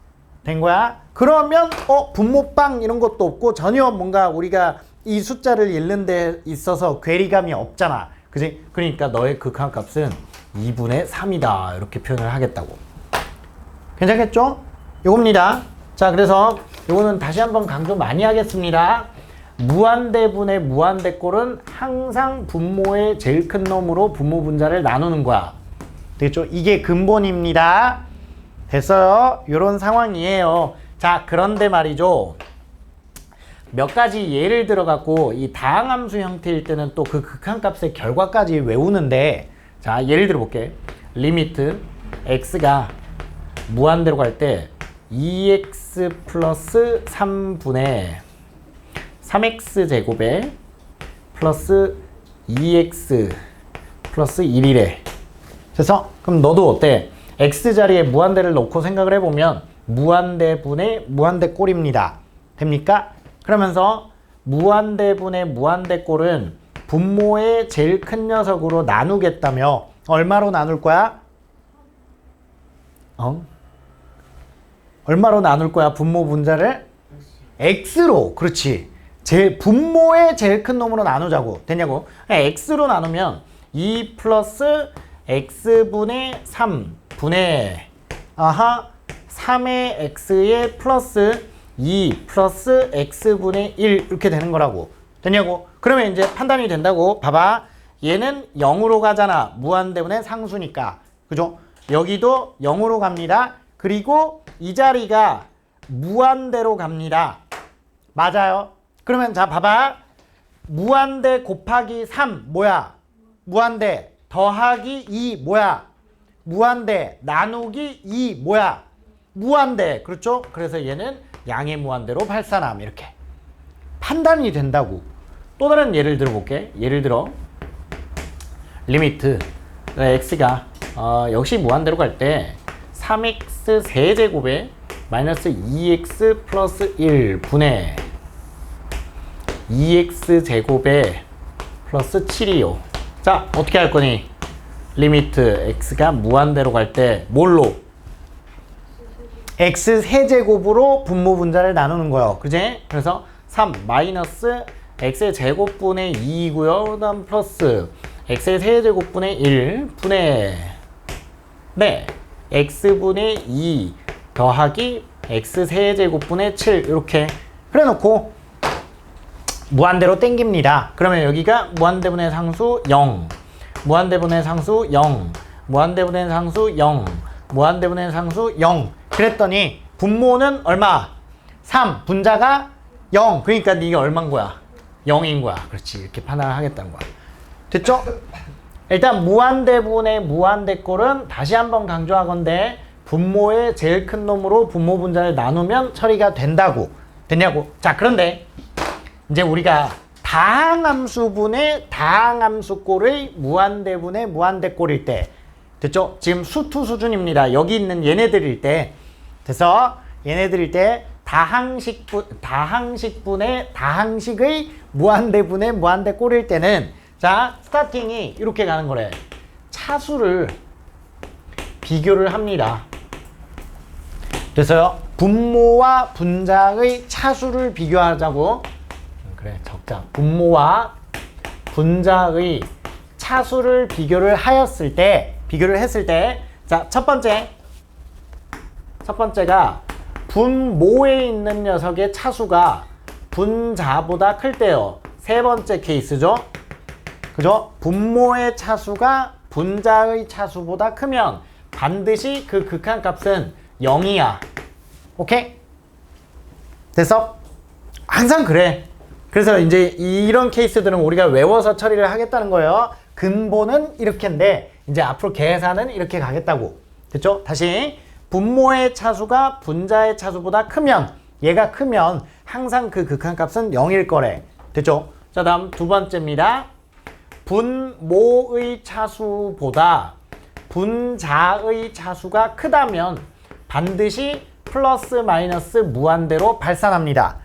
된 거야? 그러면 분모방 이런 것도 없고 전혀 뭔가 우리가 이 숫자를 읽는 데 있어서 괴리감이 없잖아. 그지? 그러니까 너의 극한값은 2분의 3이다. 이렇게 표현을 하겠다고. 괜찮겠죠? 요겁니다. 자, 그래서 요거는 다시 한번 강조 많이 하겠습니다. 무한대분의 무한대꼴은 항상 분모의 제일 큰 놈으로 분모 분자를 나누는 거야. 되겠죠? 이게 근본입니다. 됐어요? 요런 상황이에요. 자, 그런데 말이죠. 몇 가지 예를 들어갖고 이 다항함수 형태일 때는 또 그 극한값의 결과까지 외우는데, 자, 예를 들어 볼게. 리미트 x가 무한대로 갈 때 2x 플러스 3분의 3x 제곱에 플러스 2x 플러스 1이래. 그래서 그럼 너도 어때? x 자리에 무한대를 놓고 생각을 해보면 무한대분의 무한대꼴입니다. 됩니까? 그러면서 무한대분의 무한대꼴은 분모의 제일 큰 녀석으로 나누겠다며 얼마로 나눌 거야? 얼마로 나눌 거야? 분모 분자를? x로. 그렇지. 분모의 제일 큰 놈으로 나누자고. 됐냐고? x로 나누면 2 플러스 x분의 3 분의 3의 x에 플러스 2 플러스 x분의 1 이렇게 되는 거라고. 됐냐고? 그러면 이제 판단이 된다고. 봐봐. 얘는 0으로 가잖아. 무한대분의 상수니까. 그죠? 여기도 0으로 갑니다. 그리고 이 자리가 무한대로 갑니다. 맞아요. 그러면 자, 봐봐. 무한대 곱하기 3 뭐야? 무한대 더하기 2 뭐야? 무한대 나누기 2 뭐야? 무한대. 그렇죠? 그래서 얘는 양의 무한대로 발산함. 이렇게 판단이 된다고. 또 다른 예를 들어볼게. 예를 들어 리미트 x가 역시 무한대로 갈 때 3x 세제곱에 마이너스 2x 플러스 1 분의 2x 제곱에 플러스 7이요. 자, 어떻게 할 거니? 리미트 x가 무한대로 갈 때 뭘로? x 세제곱으로 분모 분자를 나누는 거예요. 그지? 그래서 3 마이너스 x의 제곱분의 2이고요. 그 다음 플러스 x의 세제곱분의 1 분의 x분의 2 더하기 x 세제곱분의 7 이렇게 그래 놓고 무한대로 땡깁니다. 그러면 여기가 무한대분의 상수 0, 무한대분의 상수 0, 무한대분의 상수 0, 무한대분의 상수 0 그랬더니 분모는 얼마? 3, 분자가 0. 그러니까 이게 얼마인 거야? 0인 거야. 그렇지. 이렇게 판단을 하겠다는 거야. 됐죠? 일단 무한대분의 무한대꼴은 다시 한번 강조하건대 분모의 제일 큰 놈으로 분모 분자를 나누면 처리가 된다고. 됐냐고? 자, 그런데 이제 우리가 다항함수분의 다항함수꼴의 무한대분의 무한대꼴일 때, 됐죠? 지금 수투 수준입니다. 여기 있는 얘네들일 때, 그래서 얘네들일 때 다항식분의 다항식의 무한대분의 무한대꼴일 때는, 자, 스타팅이 이렇게 가는 거래. 차수를 비교를 합니다. 그래서요, 분모와 분자의 차수를 비교하자고. 그래, 적자. 분모와 분자의 차수를 비교를 했을 때, 자, 첫 번째가 분모에 있는 녀석의 차수가 분자보다 클 때요. 세 번째 케이스죠. 그죠? 분모의 차수가 분자의 차수보다 크면 반드시 그 극한값은 0이야. 오케이? 됐어? 항상 그래. 그래서 이제 이런 케이스들은 우리가 외워서 처리를 하겠다는 거예요. 근본은 이렇게인데 이제 앞으로 계산은 이렇게 가겠다고. 됐죠? 다시 분모의 차수가 분자의 차수보다 크면, 얘가 크면 항상 그 극한값은 0일 거래. 됐죠? 자, 다음 두 번째입니다. 분모의 차수보다 분자의 차수가 크다면 반드시 플러스 마이너스 무한대로 발산합니다.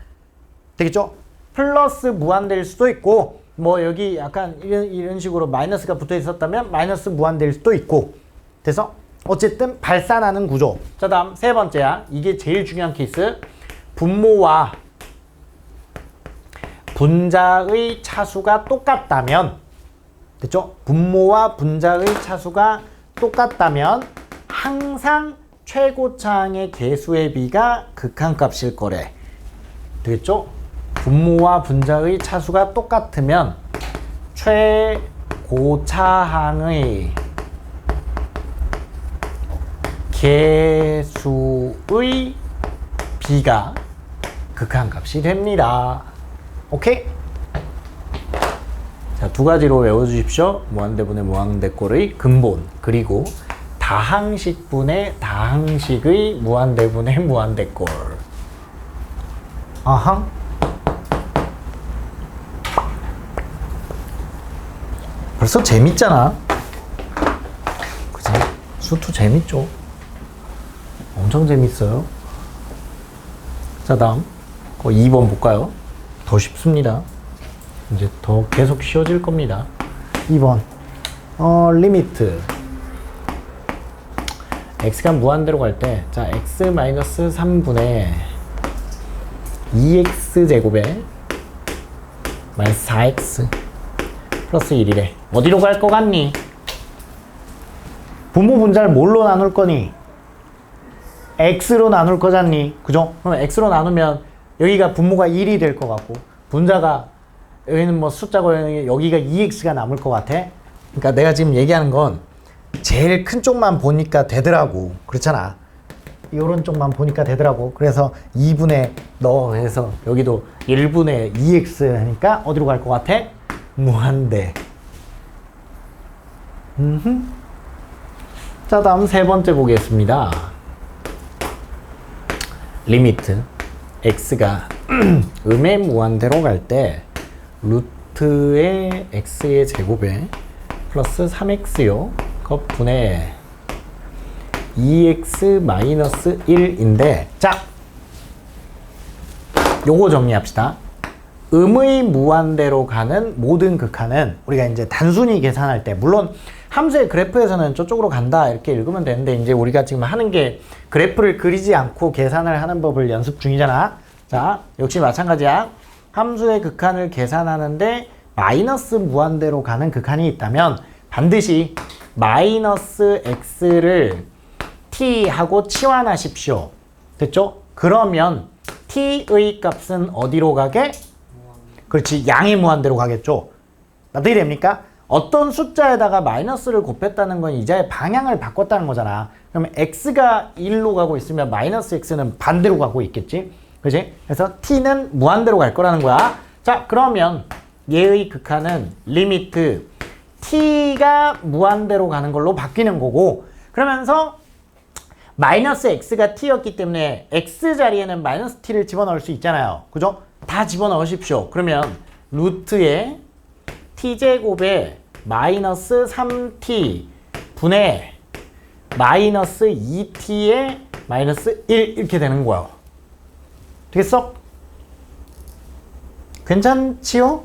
되겠죠? 플러스 무한대일 수도 있고, 뭐 여기 약간 이런 식으로 마이너스가 붙어 있었다면 마이너스 무한대일 수도 있고. 돼서 어쨌든 발산하는 구조. 자, 다음 세 번째야. 이게 제일 중요한 케이스. 분모와 분자의 차수가 똑같다면, 됐죠? 분모와 분자의 차수가 똑같다면 항상 최고차항의 개수의 비가 극한값일 거래. 되겠죠? 분모와 분자의 차수가 똑같으면 최고차항의 개수의 비가 극한값이 됩니다. 오케이? 자, 두 가지로 외워주십시오. 무한대분의 무한대꼴의 근본, 그리고 다항식분의 다항식의 무한대분의 무한대꼴. 아하. 벌써 재밌잖아. 그치? 수투 재밌죠? 엄청 재밌어요. 자, 다음 2번 볼까요? 더 쉽습니다. 이제 더 계속 쉬워질 겁니다. 2번 리미트 x가 무한대로 갈 때, 자, x-3분의 2x 제곱에 마이너스 4x 플러스 1이래. 어디로 갈 것 같니? 분모 분자를 뭘로 나눌 거니? x로 나눌 거잖니? 그죠? 그럼 x로 나누면 여기가 분모가 1이 될 것 같고, 분자가 여기는 뭐 숫자고 여기가 2x가 남을 것 같아. 그러니까 내가 지금 얘기하는 건 제일 큰 쪽만 보니까 되더라고. 그렇잖아. 요런 쪽만 보니까 되더라고. 그래서 2분의 해서 여기도 1분의 2x 하니까 어디로 갈 것 같아? 무한대. 자, 다음 세 번째 보겠습니다. 리미트 x가 음의 무한대로 갈 때 루트의 x의 제곱에 플러스 3x요 분의 2x 마이너스 1인데, 자, 요거 정리합시다. 음의 무한대로 가는 모든 극한은 우리가 이제 단순히 계산할 때, 물론 함수의 그래프에서는 저쪽으로 간다 이렇게 읽으면 되는데, 이제 우리가 지금 하는 게 그래프를 그리지 않고 계산을 하는 법을 연습 중이잖아. 자, 역시 마찬가지야. 함수의 극한을 계산하는데 마이너스 무한대로 가는 극한이 있다면 반드시 마이너스 x를 t하고 치환하십시오. 됐죠? 그러면 t의 값은 어디로 가게? 그렇지, 양의 무한대로 가겠죠. 어떻게 됩니까? 어떤 숫자에다가 마이너스를 곱했다는 건 이자의 방향을 바꿨다는 거잖아. 그러면 x가 1로 가고 있으면 마이너스 x는 반대로 가고 있겠지. 그지? 그래서 t는 무한대로 갈 거라는 거야. 자, 그러면 얘의 극한은 리미트 t가 무한대로 가는 걸로 바뀌는 거고, 그러면서 마이너스 x가 t였기 때문에 x 자리에는 마이너스 t를 집어넣을 수 있잖아요. 그죠? 다 집어넣으십시오. 그러면 루트에 t제곱에 마이너스 3t 분의 마이너스 2t에 마이너스 1 이렇게 되는 거야. 되겠어? 괜찮지요?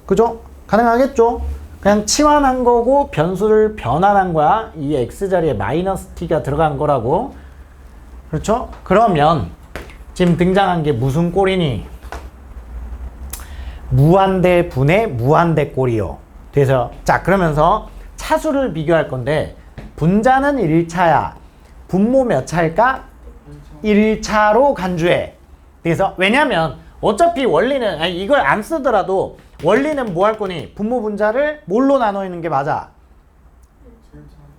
그죠? 가능하겠죠? 그냥 치환한 거고 변수를 변환한 거야. 이 x자리에 마이너스 t가 들어간 거라고. 그렇죠? 그러면 지금 등장한 게 무슨 꼴이니? 무한대 분의 무한대 꼴이요. 그래서 자, 그러면서 차수를 비교할 건데, 분자는 1차야. 분모 몇 차일까? 1차로 간주해. 그래서 왜냐면 어차피 원리는, 아니, 이걸 안 쓰더라도 원리는 뭐 할 거니? 분모 분자를 뭘로 나누는 게 맞아?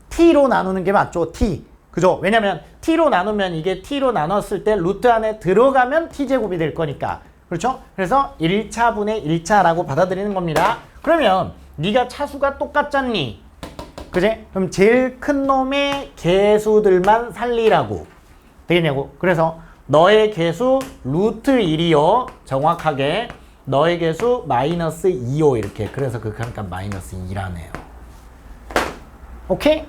t로 나누는 게 맞죠? t. 그죠? 왜냐면 t로 나누면 이게 t로 나눴을 때 루트 안에 들어가면 t제곱이 될 거니까. 그렇죠? 그래서 1차분의 1차라고 받아들이는 겁니다. 그러면 네가 차수가 똑같잖니? 그지? 그럼 제일 큰 놈의 개수들만 살리라고. 되겠냐고? 그래서 너의 개수 루트 1이요. 정확하게 너의 개수 마이너스 2요. 이렇게. 그래서 극한값 마이너스 2라네요. 오케이?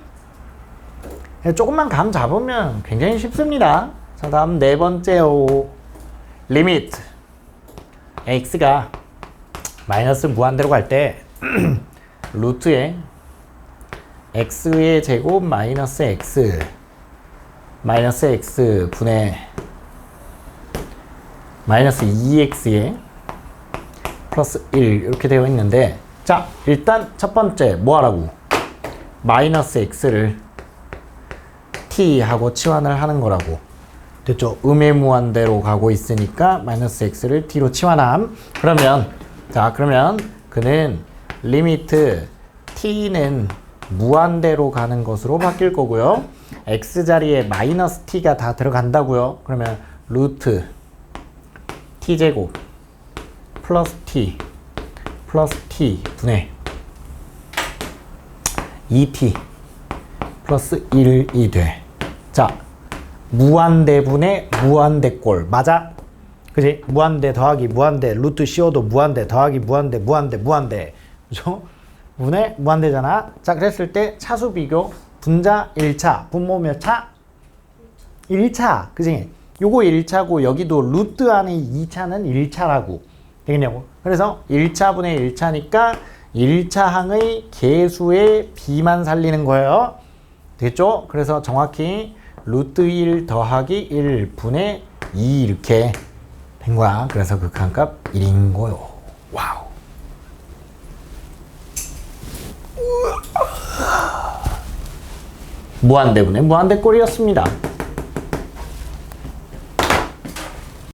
조금만 감 잡으면 굉장히 쉽습니다. 자, 다음 네 번째요. 리미트 x가 마이너스 무한대로 갈 때 루트에 x의 제곱 마이너스 x 분의 마이너스 2x에 플러스 1 이렇게 되어 있는데, 자 일단 첫 번째 뭐 하라고? 마이너스 x를 t하고 치환을 하는 거라고. 됐죠? 음의 무한대로 가고 있으니까 마이너스 x를 t로 치환함. 그러면 그는 리미트 t는 무한대로 가는 것으로 바뀔 거고요. x 자리에 마이너스 t가 다 들어간다고요. 그러면 루트 t제곱 플러스 t 분의 2t 플러스 1이 돼. 자, 무한대분의 무한대꼴 맞아? 그지? 무한대 더하기 무한대 루트 씌워도 무한대 더하기 무한대 그죠? 분의 무한대잖아. 자, 그랬을 때 차수 비교 분자 1차 분모 몇 차? 1차 그지? 요거 1차고 여기도 루트 안에 2차는 1차라고 되겠냐고. 그래서 1차분의 1차니까 1차항의 개수의 b만 살리는 거예요. 됐죠? 그래서 정확히 루트 1 더하기 1 분의 2 이렇게 된 거야. 그래서 극한값 1인 거요. 와우. 무한대분의 무한대꼴이었습니다.